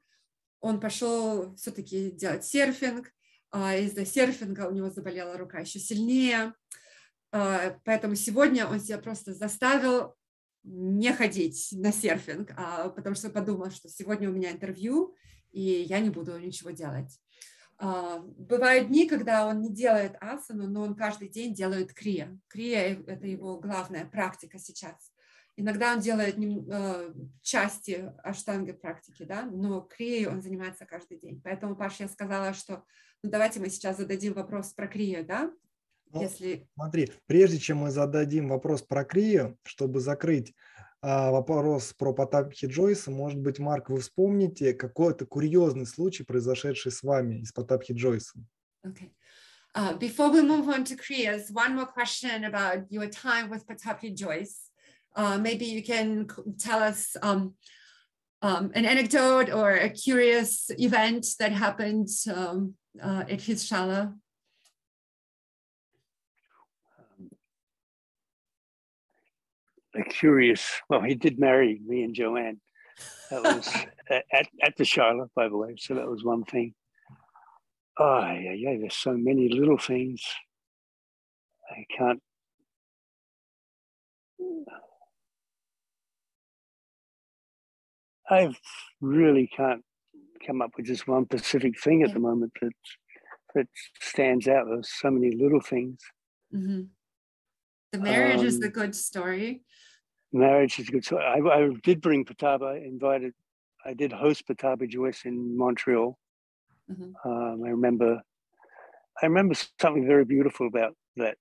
он пошел все-таки делать серфинг. Из-за серфинга у него заболела рука еще сильнее. Поэтому сегодня он себя просто заставил не ходить на серфинг, потому что подумал, что сегодня у меня интервью, и я не буду ничего делать. Бывают дни, когда он не делает асану, но он каждый день делает крия. Крия – это его главная практика сейчас. Иногда он делает части аштанги практики, да, но крией он занимается каждый день. Поэтому, Паш, я сказала, что давайте мы сейчас зададим вопрос про крию, да? Смотри, прежде чем мы зададим вопрос про крию, чтобы закрыть вопрос про Паттабхи Джойса, может быть, Марк, вы вспомните какой-то курьезный случай, произошедший с вами из Паттабхи Джойса? Okay. Before we move on to kriyas, one more question about your time with Pаттabhi Joyce. Maybe you can tell us an anecdote or a curious event that happened at his shala. Well, he did marry me and Joanne. That was at the shala, by the way. So that was one thing. Oh, yeah, there's so many little things. I really can't come up with just one specific thing at the moment that stands out. There's so many little things. Mm-hmm. The marriage is a good story. Marriage is a good story. I did bring Pаттabhi, I did host Pаттabhi Joyce in Montreal. Mm-hmm. I remember something very beautiful about that.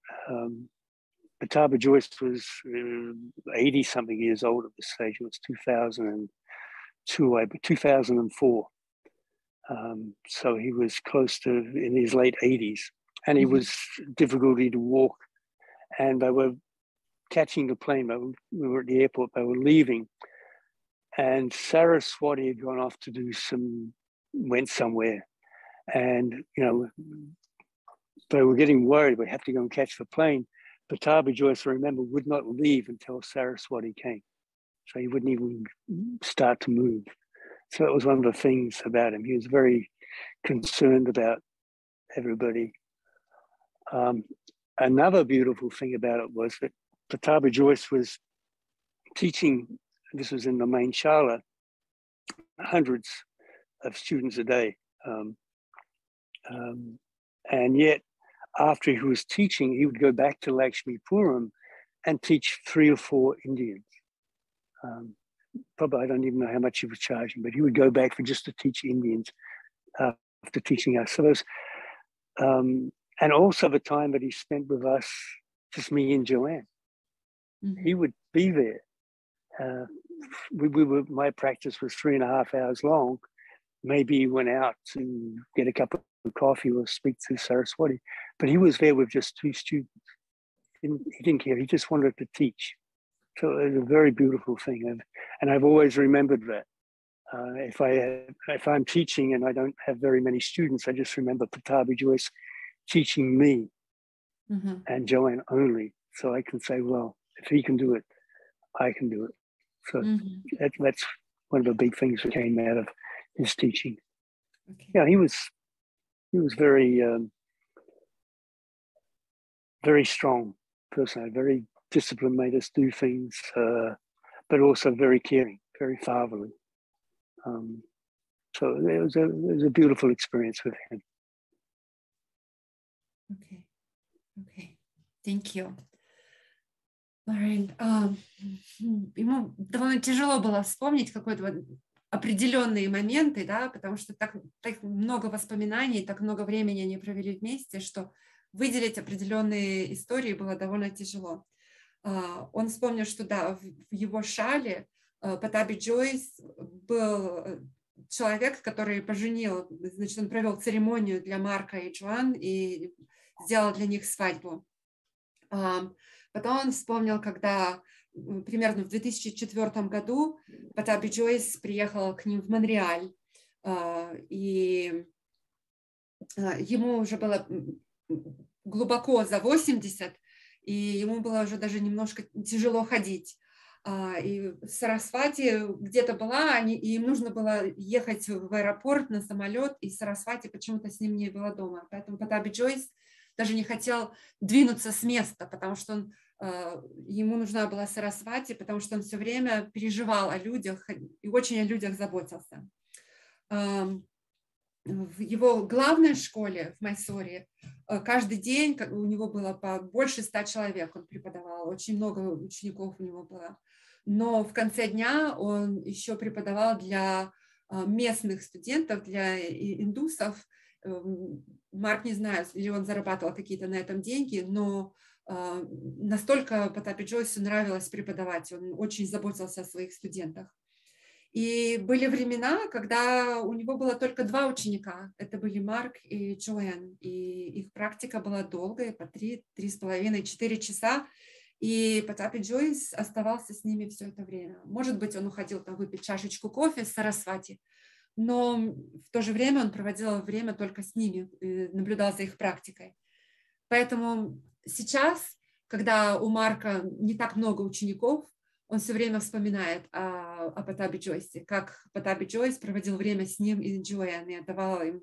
Pаттabhi Joyce was 80-something years old at this stage. It was 2004. So he was close to in his late 80s, and he was difficulty to walk. And they were catching the plane. We were at the airport. They were leaving, and Saraswati had gone off to went somewhere, and they were getting worried. We have to go and catch the plane. Pаттabhi Joyce, I remember, would not leave until Saraswati came. So he wouldn't even start to move. So that was one of the things about him. He was very concerned about everybody. Another beautiful thing about it was that Pаттabhi Joyce was teaching, this was in the main shala, hundreds of students a day. And yet, after he was teaching, he would go back to Lakshmipuram and teach 3 or 4 Indians. Probably, I don't even know how much he was charging, but he would go back for just to teach Indians after teaching us. So those, and also the time that he spent with us, just me and Joanne. Mm-hmm. He would be there. My practice was 3.5 hours long. Maybe he went out to get a cup of coffee or speak to Saraswati, but he was there with just 2 students. He didn't care. He just wanted to teach. So it was a very beautiful thing, and I've always remembered that. If I'm teaching and I don't have very many students, I just remember Pаттabhi Joyce teaching me and Joanne only, so I can say, well, if he can do it, I can do it. So that's one of the big things that came out of his teaching. Okay. Yeah, he was very very strong person, very disciplined, made us do things, but also very caring, very fatherly. So it was a beautiful experience with him. Okay, thank you. Ему довольно тяжело было вспомнить какой-то определенные моменты, да, потому что так много воспоминаний, так много времени они провели вместе, что выделить определенные истории было довольно тяжело. Он вспомнил, что да, в его шале Паттабхи Джойс был человек, который поженил, значит, он провел церемонию для Марка и Джоан и сделал для них свадьбу. Потом он вспомнил, когда примерно в 2004 году Паттабхи Джойс приехал к ним в Монреаль, и ему уже было глубоко за 80, и ему было уже даже немножко тяжело ходить. И Сарасвати где-то была, и им нужно было ехать в аэропорт на самолет, и Сарасвати почему-то с ним не было дома. Поэтому Паттабхи Джойс даже не хотел двинуться с места, потому что ему нужна была Сарасвати, потому что он все время переживал о людях и очень о людях заботился. В его главной школе в Майсоре каждый день у него было больше 100 человек, он преподавал, очень много учеников у него было. Но в конце дня он еще преподавал для местных студентов, для индусов. Марк не знает, или он зарабатывал какие-то на этом деньги, но настолько Паттабхи Джойсу нравилось преподавать, он очень заботился о своих студентах. И были времена, когда у него было только 2 ученика, это были Марк и Джоэн, и их практика была долгая, по 3, 3,5, 4 часа, и Паттабхи Джойс оставался с ними все это время. Может быть, он уходил там выпить чашечку кофе с Сарасвати, но в то же время он проводил время только с ними, наблюдал за их практикой. Поэтому сейчас, когда у Марка не так много учеников, он все время вспоминает о Паттабхи Джойсе, как Паттабхи Джойс проводил время с ним и Джоэн, и отдавал им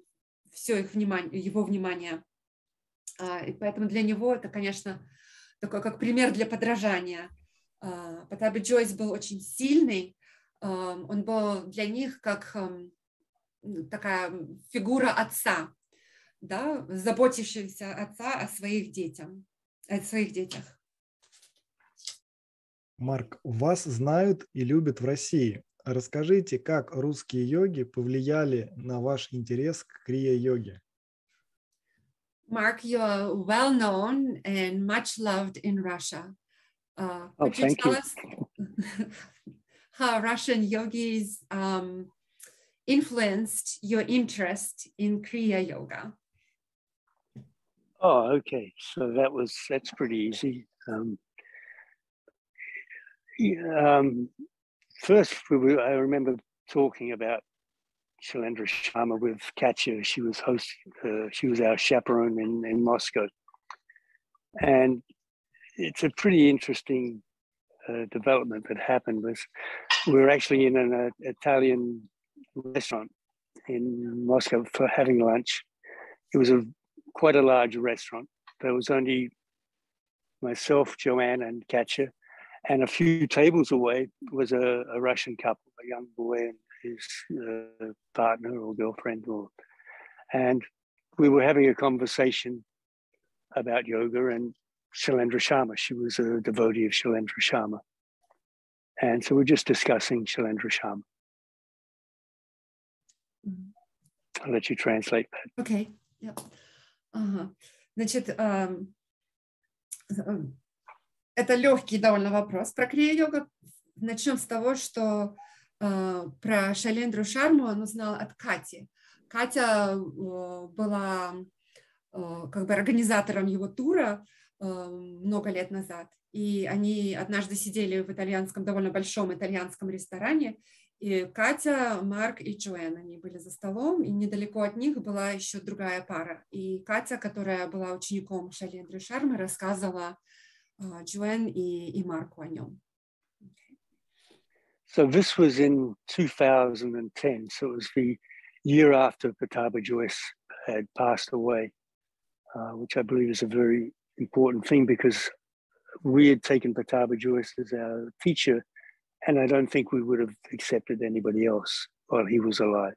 все их внимание, его внимание. И поэтому для него это, конечно, такой как пример для подражания. Паттабхи Джойс был очень сильный, он был для них как такая фигура отца, да, заботящегося отца о своих детях. Марк, вас знают и любят в России. Расскажите, как русские йоги повлияли на ваш интерес к крия-йоге? Mark, you're well known and much loved in Russia. Could you tell us how Russian yogis influenced your interest in Kriya Yoga? Oh, okay. So that's pretty easy. First, I remember talking about Shайлендra Sharma with Katya. She was our chaperone in Moscow. And it's a pretty interesting development that happened. We were actually in an Italian restaurant in Moscow for having lunch. It was quite a large restaurant. There was only myself, Joanne, and Katya. And a few tables away was a Russian couple, a young boy and his partner or girlfriend. And we were having a conversation about yoga and Shайлендra Sharma. She was a devotee of Shайлendra Sharma. And so we're just discussing Shайлendra Sharma. I'll let you translate that. Okay. Yep. Значит, это легкий довольно вопрос про крия-йогу. Начнем с того, что про Шайлендру Шарму он узнал от Кати. Катя была как бы организатором его тура много лет назад. И они однажды сидели в итальянском, довольно большом итальянском ресторане. И Катя, Марк и Джоэн, они были за столом, и недалеко от них была еще другая пара. И Катя, которая была учеником Шайлендры Шармы, рассказывала Джоэн и Марку о нем. So this was in 2010. So it was the year after Pаттабхi Joyce had passed away, which I believe is a very important thing because we had taken Pаттабхi Joyce as our teacher, and I don't think we would have accepted anybody else while he was alive.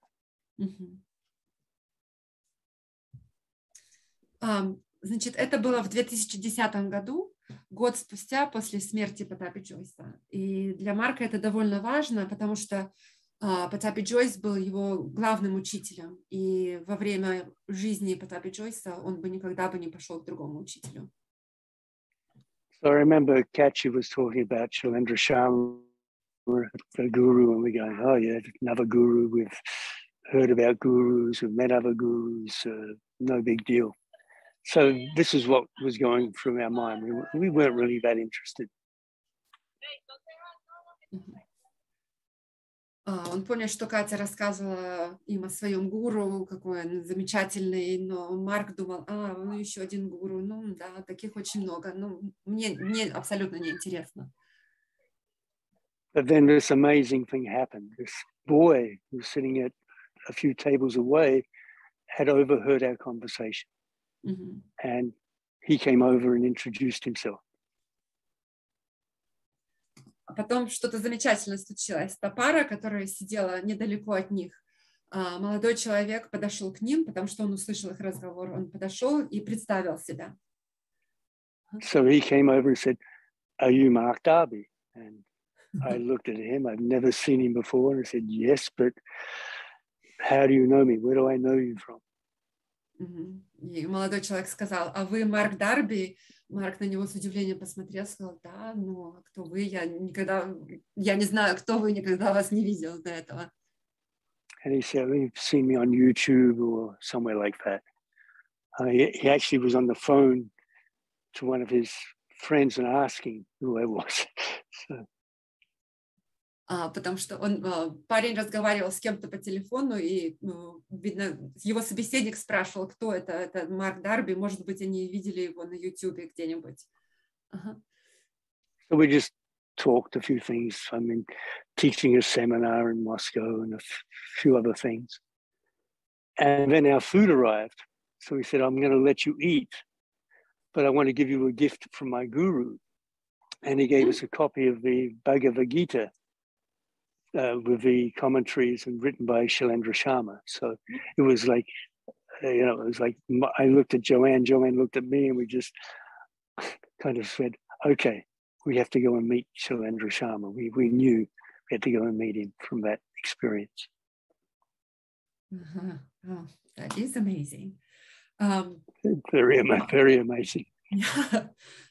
Значит, это было в 2010 году, год спустя после смерти Паттабхи Джойса. И для Марка это довольно важно, потому что Паттабхи Джойс был его главным учителем. И во время жизни Паттабхи Джойса он бы никогда бы не пошел к другому учителю. So I remember Katya was talking about Shайлendra Sharma, the guru, and we're going, oh yeah, another guru. We've heard about gurus, we've met other gurus, no big deal. So this is what was going through our mind. We weren't really that interested. Он понял, что Катя рассказывала им о своем гуру, какой он замечательный, но Марк думал, ну еще один гуру, ну да, таких очень много, ну мне абсолютно не интересно. But then this amazing thing happened. This boy who was sitting at a few tables away had overheard our conversation. And he came over and introduced himself. А потом что-то замечательное случилось. Та пара, которая сидела недалеко от них, молодой человек подошел к ним, потому что он услышал их разговор. Он подошел и представил себя. So he came over and said, "Are you Mark Darbi?" And I looked at him. I've never seen him before, and I said, "Yes, but how do you know me? Where do I know you from?" И молодой человек сказал, а вы Марк Дарби? Марк на него с удивлением посмотрел, сказал, да, ну, кто вы? Я не знаю, кто вы, никогда вас не видел до этого. And he said, you've seen me on YouTube or somewhere like that. He actually was on the phone to one of his friends and asking who I was. So. Потому что парень разговаривал с кем-то по телефону, и, видно, его собеседник спрашивал, кто это. Это Марк Дарби, может быть, они видели его на YouTube где-нибудь. So we just talked a few things. I mean, teaching a seminar in Moscow and a few other things. And then our food arrived. So he said, I'm going to let you eat, but I want to give you a gift from my guru. And he gave us a copy of the Bhagavad Gita. with the commentaries and written by Shайлендра Sharma. So it was like, it was like I looked at Joanne looked at me, and we just kind of said, okay, we have to go and meet Shайлendra Sharma. We knew we had to go and meet him from that experience. Oh, that is amazing. Very amazing.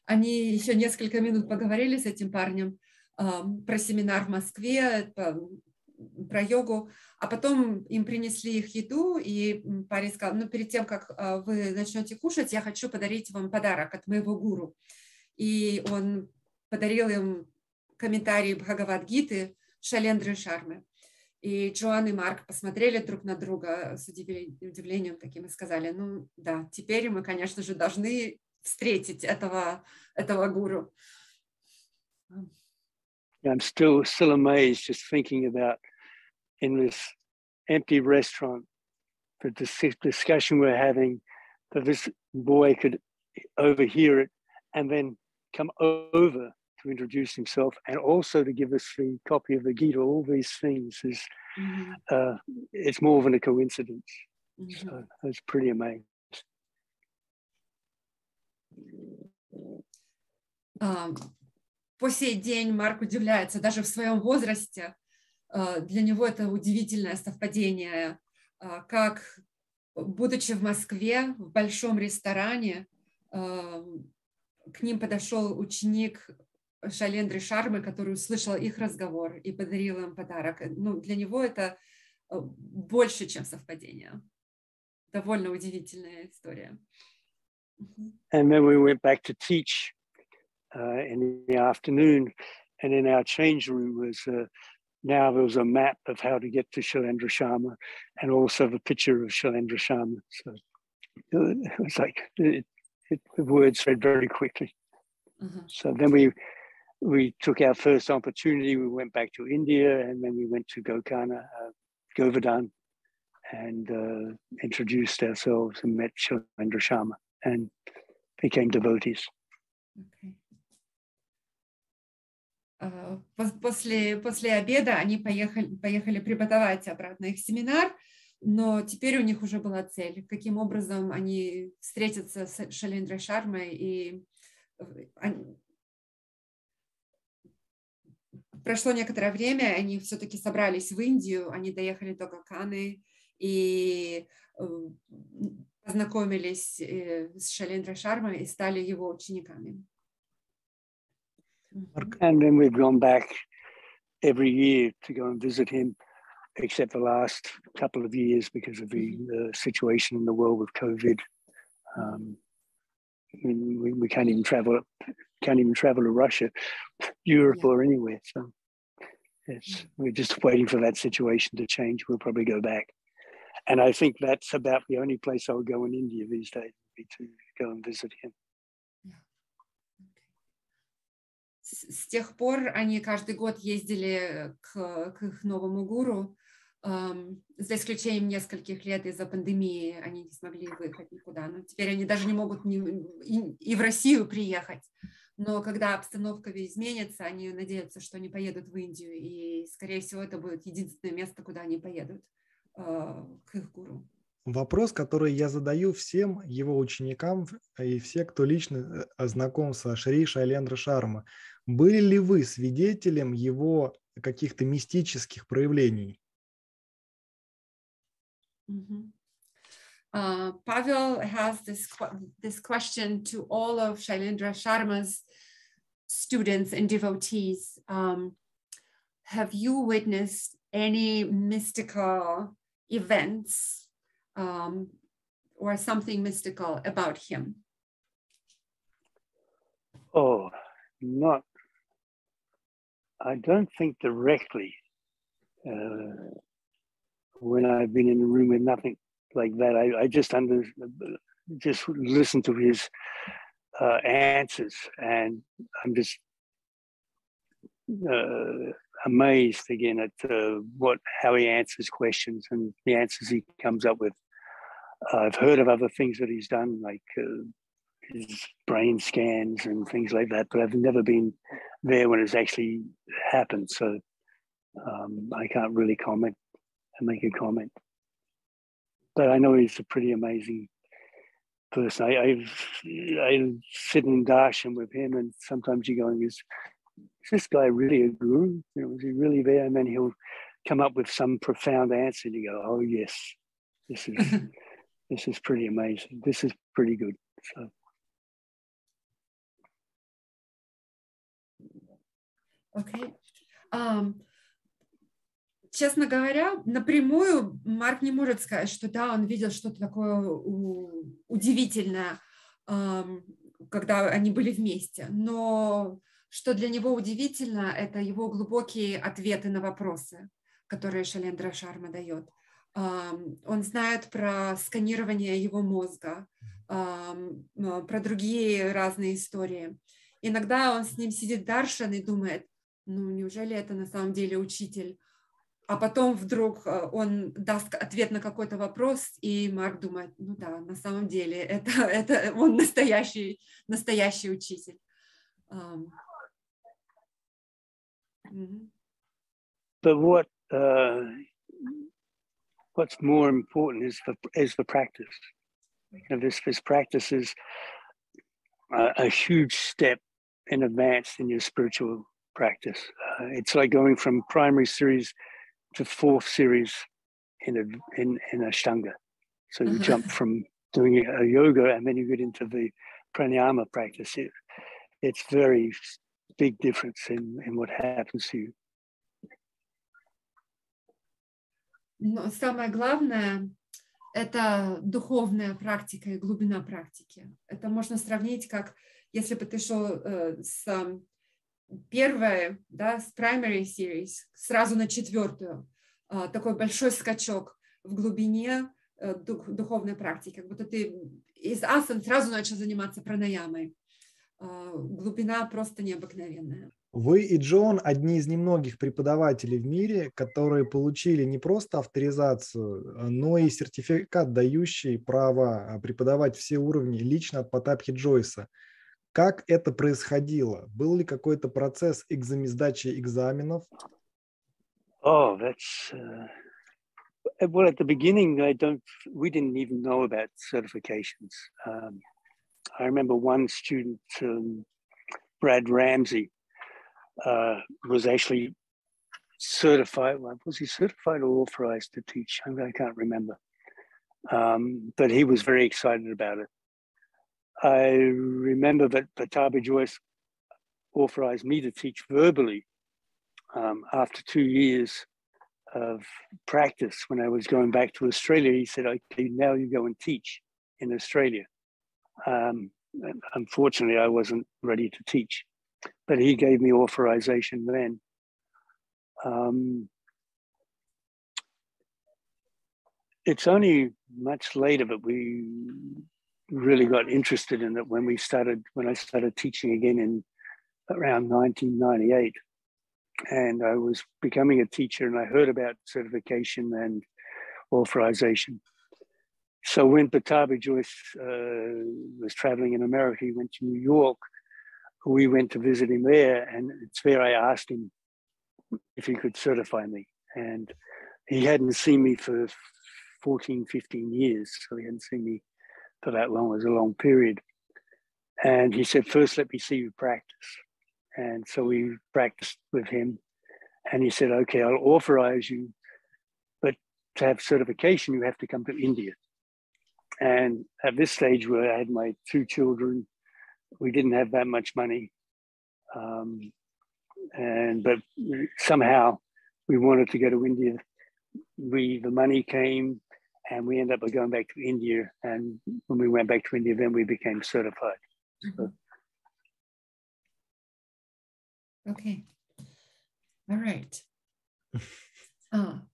Они еще несколько минут поговорили с этим парнем про семинар в Москве, про йогу, а потом им принесли их еду, и парень сказал, перед тем, как вы начнете кушать, я хочу подарить вам подарок от моего гуру. И он подарил им комментарии Бхагавад-гиты Шайлендры Шармы. И Джоан и Марк посмотрели друг на друга с удивлением таким и сказали, да, теперь мы, конечно же, должны встретить этого гуру. I'm still amazed just thinking about in this empty restaurant, the discussion we're having, that this boy could overhear it and then come over to introduce himself and also to give us the copy of the Gita. All these things is it's more than a coincidence. So it's pretty amazing. По сей день Марк удивляется, даже в своем возрасте, для него это удивительное совпадение, как, будучи в Москве, в большом ресторане, к ним подошел ученик Шайлендры Шармы, который услышал их разговор и подарил им подарок. Для него это больше, чем совпадение. Довольно удивительная история. And then we went back to teach in the afternoon, and in our change room was now there was a map of how to get to Shайлendra Sharma, and also the picture of Shайлendra Sharma. So it was like the words read very quickly. So then we took our first opportunity. We went back to India, and then we went to Govardhan, and introduced ourselves and met Shайлendra Sharma and became devotees. Okay. После обеда они поехали преподавать обратно их семинар, но теперь у них уже была цель, каким образом они встретятся с Шайлендрой Шармой, и прошло некоторое время, они все-таки собрались в Индию, они доехали до Калканы и познакомились с Шайлендрой Шармой и стали его учениками. And then we've gone back every year to go and visit him, except the last couple of years because of the situation in the world with COVID. We can't even travel to Russia, Europe, or anywhere. So we're just waiting for that situation to change. We'll probably go back. And I think that's about the only place I would go in India these days, would be to go and visit him. С тех пор они каждый год ездили к их новому гуру, за исключением нескольких лет из-за пандемии они не смогли выехать никуда. Но теперь они даже не могут и в Россию приехать. Но когда обстановка изменится, они надеются, что они поедут в Индию. И, скорее всего, это будет единственное место, куда они поедут к их гуру. Вопрос, который я задаю всем его ученикам и все, кто лично знаком со Шри Шайлендра Шарма. Были ли вы свидетелем его каких-то мистических проявлений? Pavel has this question to all of Shailendra Sharma's students and devotees. Have you witnessed any mystical events or something mystical about him? Oh, I don't think directly. When I've been in a room with nothing like that, I just listen to his answers, and I'm just amazed again at how he answers questions and the answers he comes up with. I've heard of other things that he's done, like his brain scans and things like that, but I've never been there when it's actually happened. So I can't really comment and make a comment. But I know he's a pretty amazing person. I sit in darshan with him, and sometimes you're going, is this guy really a guru? You know, is he really there? And then he'll come up with some profound answer, and you go, oh yes, this is pretty amazing. This is pretty good. So. Okay. Честно говоря, напрямую Марк не может сказать, что да, он видел что-то такое удивительное, когда они были вместе. Но что для него удивительно, это его глубокие ответы на вопросы, которые Шайлендра Шарма дает. Он знает про сканирование его мозга, про другие разные истории. Иногда он с ним сидит даршан и думает, ну неужели это на самом деле учитель? А потом вдруг он даст ответ на какой-то вопрос, и Марк думает, ну да, на самом деле это он настоящий учитель. But what's more important is the practice. You know, this practice is a huge step in advance in your spiritual practice. It's like going from primary series to fourth series in Ashtanga. So you jump from doing a yoga and then you get into the pranayama practice. It's very big difference in what happens to you. Но самое главное – это духовная практика и глубина практики. Это можно сравнить, как если бы ты шел с первой, да, с primary series сразу на четвертую. Такой большой скачок в глубине духовной практики. Как будто ты из асан сразу начал заниматься пранаямой. Глубина просто необыкновенная. Вы и Джон одни из немногих преподавателей в мире, которые получили не просто авторизацию, но и сертификат, дающий право преподавать все уровни лично от Паттабхи Джойса. Как это происходило? Был ли какой-то процесс сдачи экзаменов? Oh, that's well. At the beginning, we didn't even know about certifications. I remember one student, Brad Ramsey, was actually certified. Was he certified or authorized to teach? I can't remember. But he was very excited about it. I remember that Pаттabhi Joyce authorized me to teach verbally after 2 years of practice. When I was going back to Australia, he said, okay, now you go and teach in Australia. Unfortunately, I wasn't ready to teach, but he gave me authorization then. It's only much later that we really got interested in it when I started teaching again in around 1998. And I was becoming a teacher and I heard about certification and authorization. So when Pаттabhi Joyce was traveling in America, he went to New York. We went to visit him there, and it's where I asked him if he could certify me. And he hadn't seen me for 14, 15 years, so he hadn't seen me for that long. It was a long period. And he said, first, let me see you practice. And so we practiced with him. And he said, okay, I'll authorize you, but to have certification, you have to come to India. And at this stage where I had my 2 children, we didn't have that much money. But somehow we wanted to go to India. The money came and we ended up going back to India. And when we went back to India, then we became certified. So. Okay. All right.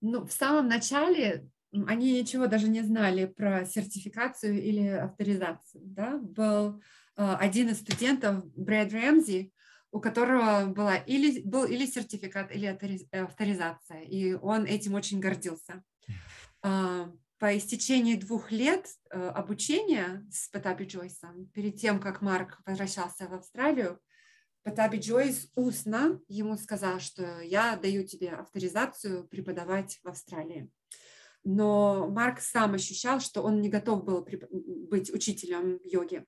Ну, в самом начале они ничего даже не знали про сертификацию или авторизацию. Да? Был один из студентов, Брэд Рэмзи, у которого был или сертификат, или авторизация, и он этим очень гордился. По истечении 2 лет обучения с Паттабхи Джойсом, перед тем, как Марк возвращался в Австралию, Паттабхи Джойс устно ему сказал, что я даю тебе авторизацию преподавать в Австралии. Но Марк сам ощущал, что он не готов был быть учителем йоги.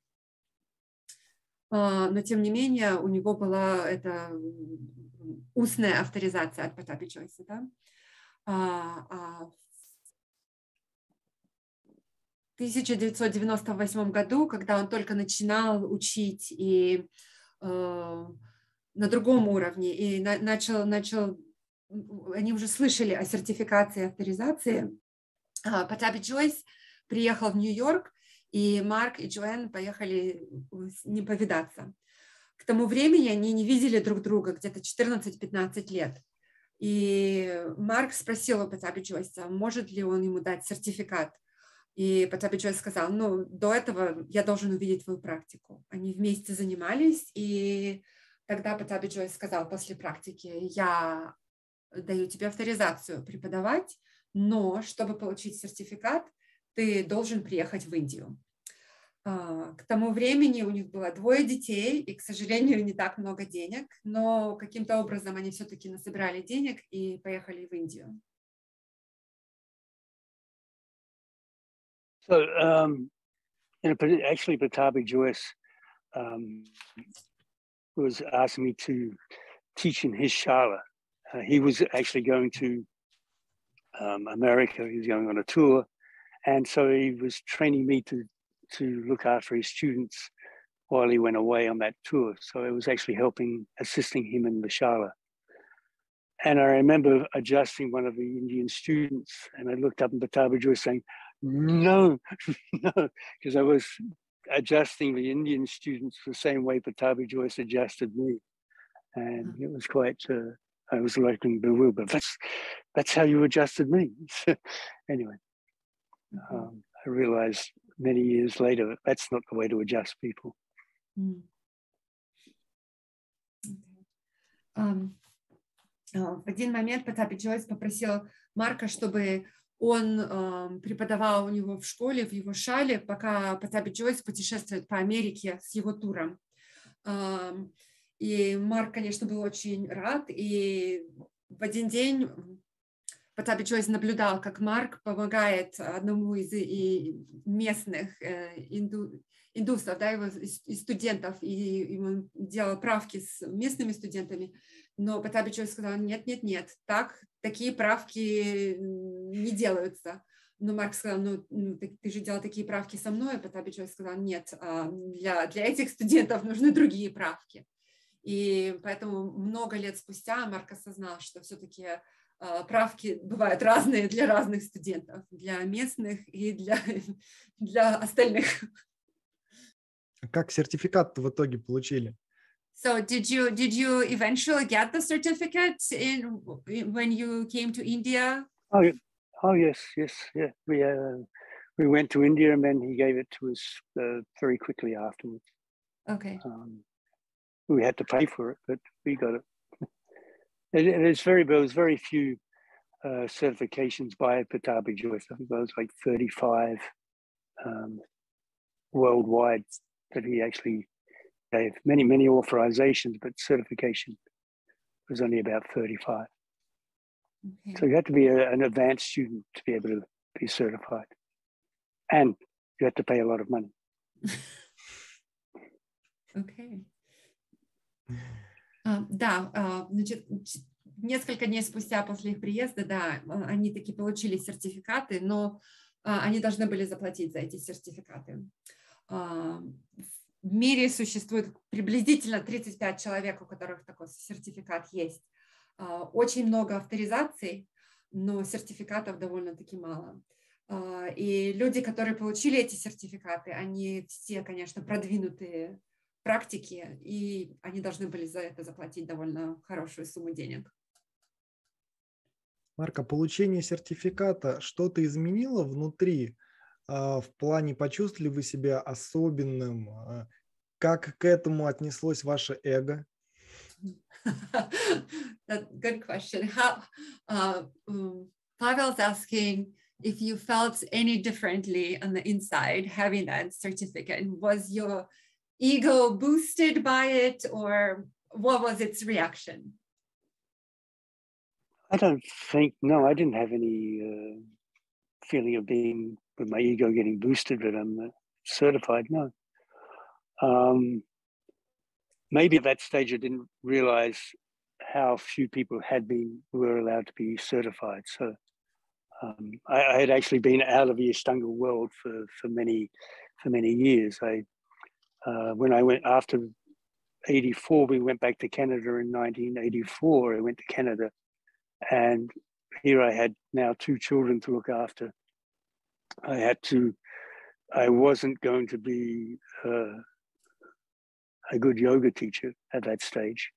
Но, тем не менее, у него была эта устная авторизация от Паттабхи Джойса. Да? В 1998 году, когда он только начинал учить и на другом уровне, и начал, они уже слышали о сертификации и авторизации, Паттабхи Джойс приехал в Нью-Йорк, и Марк и Джоэн поехали с ним повидаться. К тому времени они не видели друг друга где-то 14-15 лет. И Марк спросил у Паттабхи Джойса, может ли он ему дать сертификат. И Паттабхи Джойс сказал, ну, до этого я должен увидеть твою практику. Они вместе занимались, и тогда Паттабхи Джойс сказал после практики, я даю тебе авторизацию преподавать, но чтобы получить сертификат, ты должен приехать в Индию. К тому времени у них было 2 детей, и, к сожалению, не так много денег, но каким-то образом они все-таки насобирали денег и поехали в Индию. So, actually, Pаттabhi Jois was asking me to teach in his shala. He was actually going to America. He was going on a tour, and so he was training me to look after his students while he went away on that tour. So I was actually assisting him in the shala. And I remember adjusting one of the Indian students, and I looked up at Pаттabhi Jois saying, no, no, because I was adjusting the Indian students the same way Pаттabhi Jois adjusted me. And it was quite, I was looking bewildered, but that's how you adjusted me. Anyway, I realized many years later, that's not the way to adjust people. В один момент Паттабхи Джойс попросил Марка, чтобы он преподавал у него в школе, в его шале, пока Паттабхи Джойс путешествует по Америке с его туром. И Марк, конечно, был очень рад. И в один день Паттабхи Джойс наблюдал, как Марк помогает одному из местных индусов, да, его, из студентов, и он делал правки с местными студентами. Но Паттабхи Джойс сказал, нет, такие правки не делаются. Но Марк сказал, ну ты же делал такие правки со мной. Паттабхи Джойс сказал, нет, для этих студентов нужны другие правки. И поэтому много лет спустя Марк осознал, что все-таки правки бывают разные для разных студентов, для местных и для остальных. Как сертификат в итоге получили? So did you eventually get the certificate when you came to India? Oh yes, yeah. We went to India, and then he gave it to us very quickly afterwards. Okay. We had to pay for it, but we got it. There was very few certifications by Pаттabhi Jois. I think there was like 35 worldwide that he actually gave. Many authorizations, but certification was only about 35. Okay. So you had to be an advanced student to be able to be certified. And you had to pay a lot of money. Okay. Да, значит, несколько дней спустя после их приезда, да, они таки получили сертификаты, но они должны были заплатить за эти сертификаты. В мире существует приблизительно 35 человек, у которых такой сертификат есть. Очень много авторизаций, но сертификатов довольно-таки мало. И люди, которые получили эти сертификаты, они все, конечно, продвинутые практики, и они должны были за это заплатить довольно хорошую сумму денег. Марк, а получение сертификата что-то изменило внутри? В плане, почувствовали вы себя особенным? Как к этому отнеслось ваше эго? Good question. Pavel's asking if you felt any differently on the inside having that certificate. Was your ego boosted by it, or what was its reaction? I don't think, no, I didn't have any feeling of being, with my ego getting boosted that I'm certified, no. Maybe at that stage I didn't realize how few people were allowed to be certified. So I had actually been out of the Aштанга world for many years. When I went after 84, we went back to Canada in 1984. I went to Canada, and here I had now 2 children to look after. I wasn't going to be a good yoga teacher at that stage.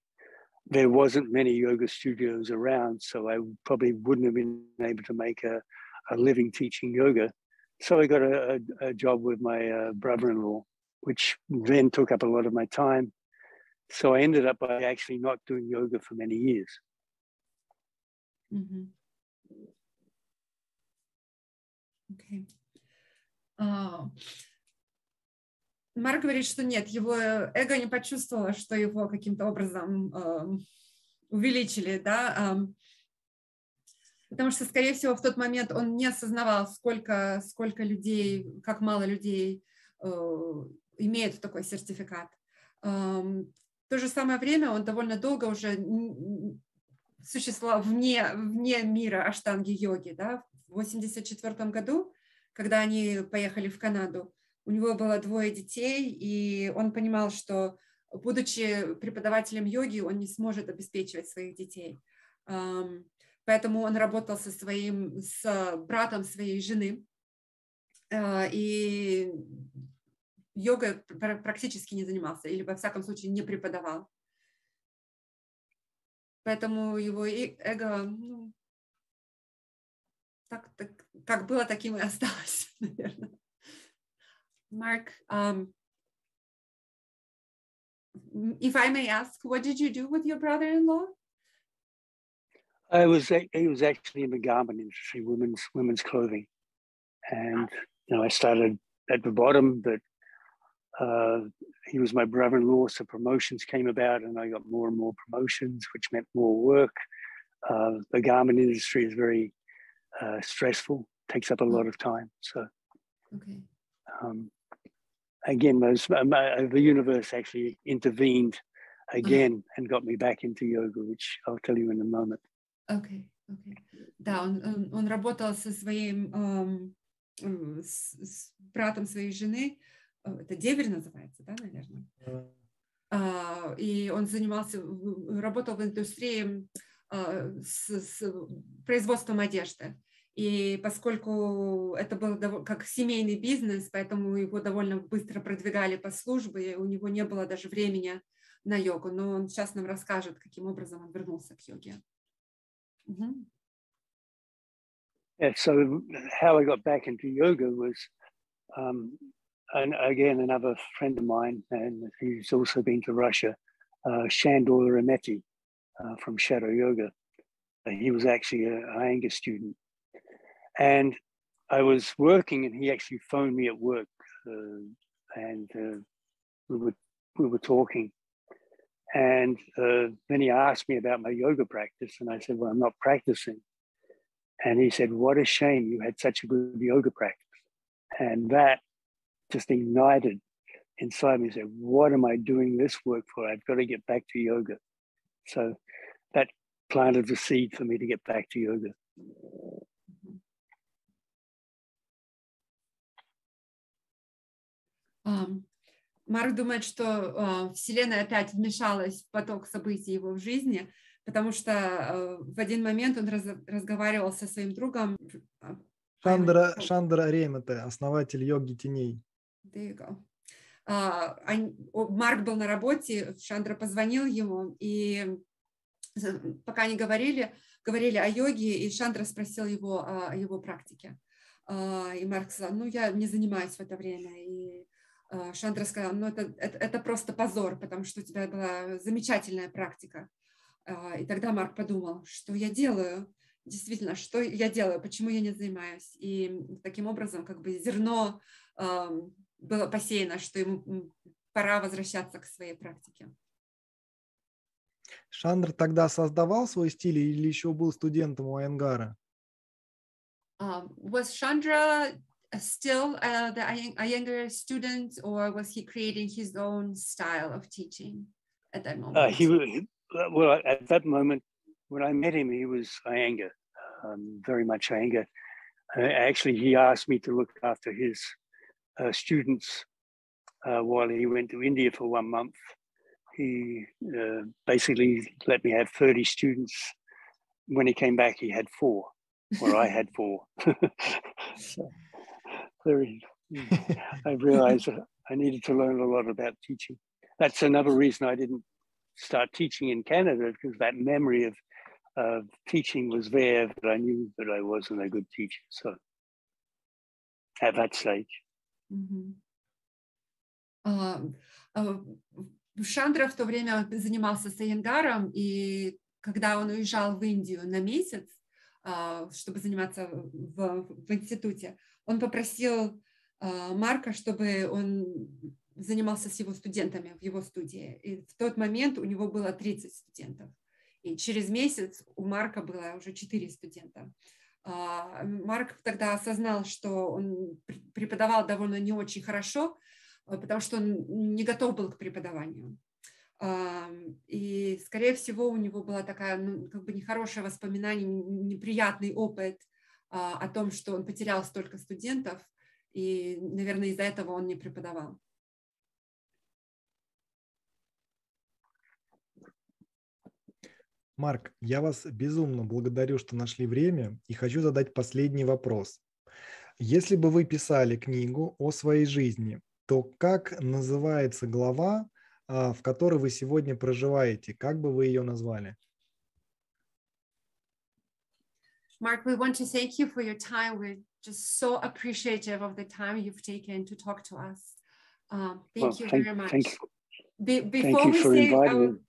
There wasn't many yoga studios around, so I probably wouldn't have been able to make a living teaching yoga. So I got a job with my brother-in-law, which then took up a lot of my time. So I ended up by actually not doing yoga for many years. Mm-hmm. Okay. Марк говорит, что нет, его эго не почувствовало, что его каким-то образом увеличили, да, потому что, скорее всего, в тот момент он не осознавал, сколько людей, как мало людей имеют такой сертификат. В то же самое время он довольно долго уже существовал вне мира аштанги-йоги, да. В 1984 году, когда они поехали в Канаду, у него было 2 детей, и он понимал, что, будучи преподавателем йоги, он не сможет обеспечивать своих детей. Поэтому он работал с братом своей жены, и йогой практически не занимался, или, во всяком случае, не преподавал. Поэтому его эго, как было, таким и осталось, наверное. Mark, if I may ask, what did you do with your brother-in-law? He was actually in the garment industry, women's clothing, and I started at the bottom, but he was my brother-in-law, so promotions came about, and I got more and more promotions, which meant more work. The garment industry is very stressful, takes up a lot of time. So, okay. Again, the universe actually intervened again and got me back into yoga, which I'll tell you in a moment. Okay. Да, он работал со своим с братом своей жены, это деверь называется, да, наверное. И он работал в индустрии с производством одежды. И поскольку это был как семейный бизнес, поэтому его довольно быстро продвигали по службе, у него не было даже времени на йогу. Но он сейчас нам расскажет, каким образом он вернулся к йоге. Mm-hmm. Yeah, so how I got back into yoga was, and again, another friend of mine, and he's also been to Russia, Shandor Ремете from Shadow Yoga. He was actually an Iyengar student. And I was working, and he actually phoned me at work, and we were talking. And then he asked me about my yoga practice, and I said, well, I'm not practicing. And he said, what a shame you had such a good yoga practice. And that just ignited inside me. He said, what am I doing this work for? I've got to get back to yoga. So that planted the seed for me to get back to yoga. Марк думает, что Вселенная опять вмешалась в поток событий его в жизни, потому что в один момент он разговаривал со своим другом. Шандор Ремете, основатель йоги теней. Марк был на работе, Шандра позвонил ему, и пока они говорили о йоге, и Шандра спросил его о его практике. И Марк сказал, я не занимаюсь в это время. И Шандра сказал, это просто позор, потому что у тебя была замечательная практика. И тогда Марк подумал, что я делаю, действительно, что я делаю, почему я не занимаюсь. И таким образом как бы зерно было посеяно, что ему пора возвращаться к своей практике. Шандр тогда создавал свой стиль или еще был студентом у Айенгара? Was Chandra still the Iyengar student, or was he creating his own style of teaching at that moment? Well, at that moment, when I met him, he was Iyengar, very much Iyengar. Actually, he asked me to look after his students while he went to India for 1 month. He basically let me have 30 students. When he came back, he had 4, or I had 4. So, I realized I needed to learn a lot about teaching. That's another reason I didn't start teaching in Canada, because that memory of teaching was there, but I knew that I wasn't a good teacher. So at that stage. Шандра в то время занимался с Айенгаром, и когда он уезжал в Индию на месяц, чтобы заниматься в институте, он попросил Марка, чтобы он занимался с его студентами в его студии. И в тот момент у него было 30 студентов. И через месяц у Марка было уже 4 студента. Марк тогда осознал, что он преподавал довольно не очень хорошо, потому что он не готов был к преподаванию. И, скорее всего, у него была такая, как бы нехорошее воспоминание, неприятный опыт о том, что он потерял столько студентов, и, наверное, из-за этого он не преподавал. Марк, я вас безумно благодарю, что нашли время, и хочу задать последний вопрос. Если бы вы писали книгу о своей жизни, то как называется глава, в которой вы сегодня проживаете? Как бы вы ее назвали? Mark, we want to thank you for your time. We're just so appreciative of the time you've taken to talk to us. Thank you very much. Thank you for inviting me.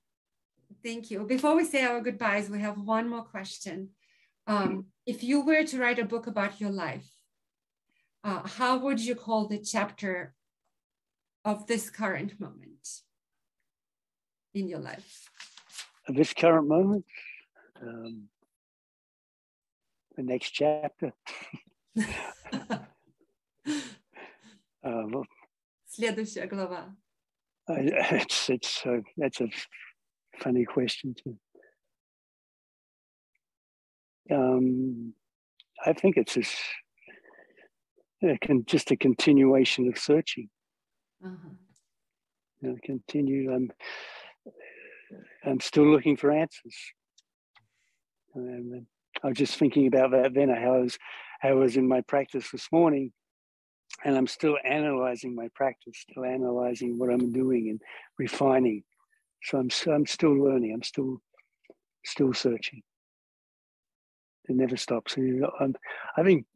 Thank you. Before we say our goodbyes, we have one more question. If you were to write a book about your life, how would you call the chapter of this current moment in your life? This current moment? The next chapter. Следующая глава. That's a funny question too. I think it's just a continuation of searching. I'm still looking for answers. I was just thinking about that then, how I was in my practice this morning, and I'm still analyzing my practice, still analyzing what I'm doing and refining. So I'm still learning. I'm still searching. It never stops. I think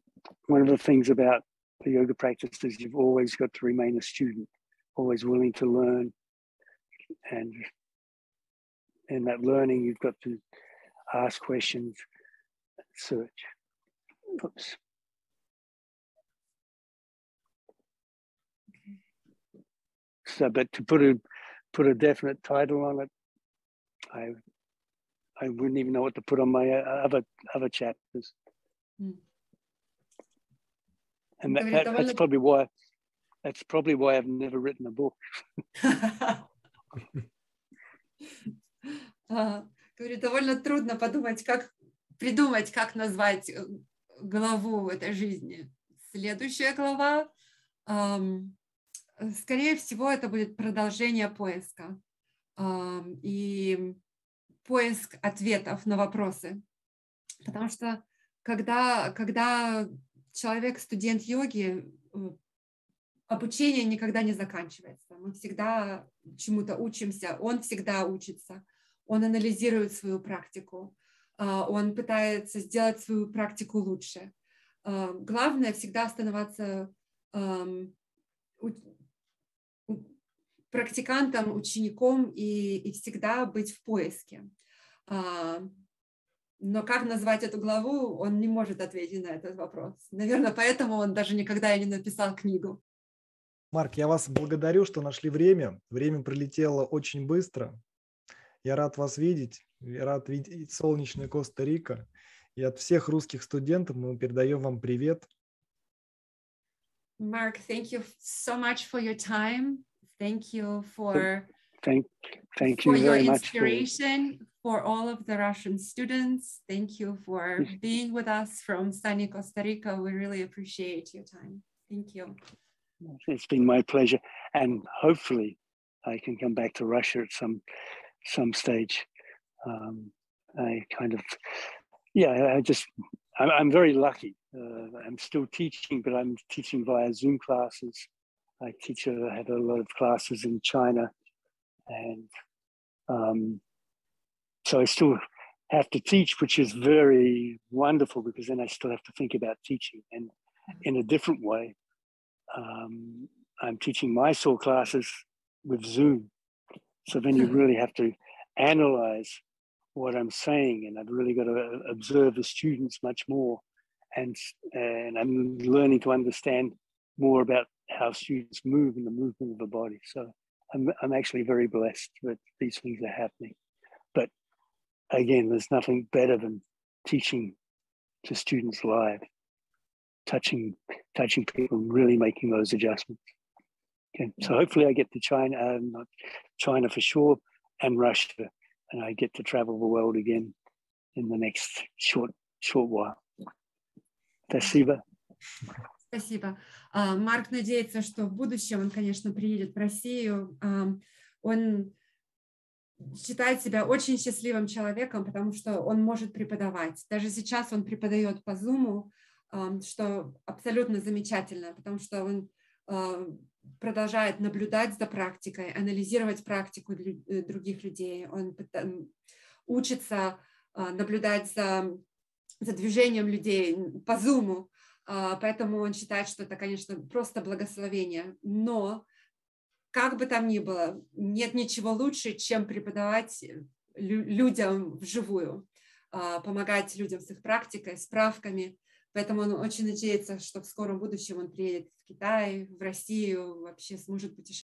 one of the things about the yoga practice is you've always got to remain a student, always willing to learn, and in that learning you've got to ask questions, search. Oops. So, but to put a definite title on it, I wouldn't even know what to put on my other chapters. And that's probably why I've never written a book. Говорит, довольно трудно придумать, как назвать главу этой жизни. Следующая глава, скорее всего, это будет продолжение поиска и поиск ответов на вопросы. Потому что когда человек студент йоги, обучение никогда не заканчивается. Мы всегда чему-то учимся, он всегда учится, он анализирует свою практику, он пытается сделать свою практику лучше. Главное всегда оставаться практикантом, учеником и всегда быть в поиске. Но как назвать эту главу, он не может ответить на этот вопрос. Наверное, поэтому он даже никогда и не написал книгу. Марк, я вас благодарю, что нашли время. Время пролетело очень быстро. Я рад вас видеть, рад видеть солнечный Коста-Рика. И от всех русских студентов мы передаем вам привет. Mark, thank you so much for your time. Thank you for Thank for you your very much inspiration for all of the Russian students. Thank you for being with us from sunny Costa Rica. We really appreciate your time. Thank you. It's been my pleasure, and hopefully I can come back to Russia at some stage. I'm very lucky. I'm still teaching, but I'm teaching via Zoom classes. I have a lot of classes in China, and so I still have to teach, which is very wonderful because then I still have to think about teaching and in a different way. I'm teaching Mysore classes with Zoom. So then you really have to analyze what I'm saying, and I've really got to observe the students much more. And I'm learning to understand more about how students move and the movement of the body. So I'm actually very blessed that these things are happening. But again, there's nothing better than teaching to students live, touching people, really making those adjustments. Okay, so hopefully I get to China, not China for sure, and Russia, and I get to travel the world again in the next short while. Спасибо. Спасибо. Марк надеется, что в будущем он, конечно, приедет в Россию. Он считает себя очень счастливым человеком, потому что он может преподавать. Даже сейчас он преподает по Zoom, что абсолютно замечательно, потому что он продолжает наблюдать за практикой, анализировать практику других людей. Он учится наблюдать за движением людей по Zoom. Поэтому он считает, что это, конечно, просто благословение. Но, как бы там ни было, нет ничего лучше, чем преподавать людям вживую, помогать людям с их практикой, справками. Поэтому он очень надеется, что в скором будущем он приедет в Китай, в Россию, вообще сможет путешествовать.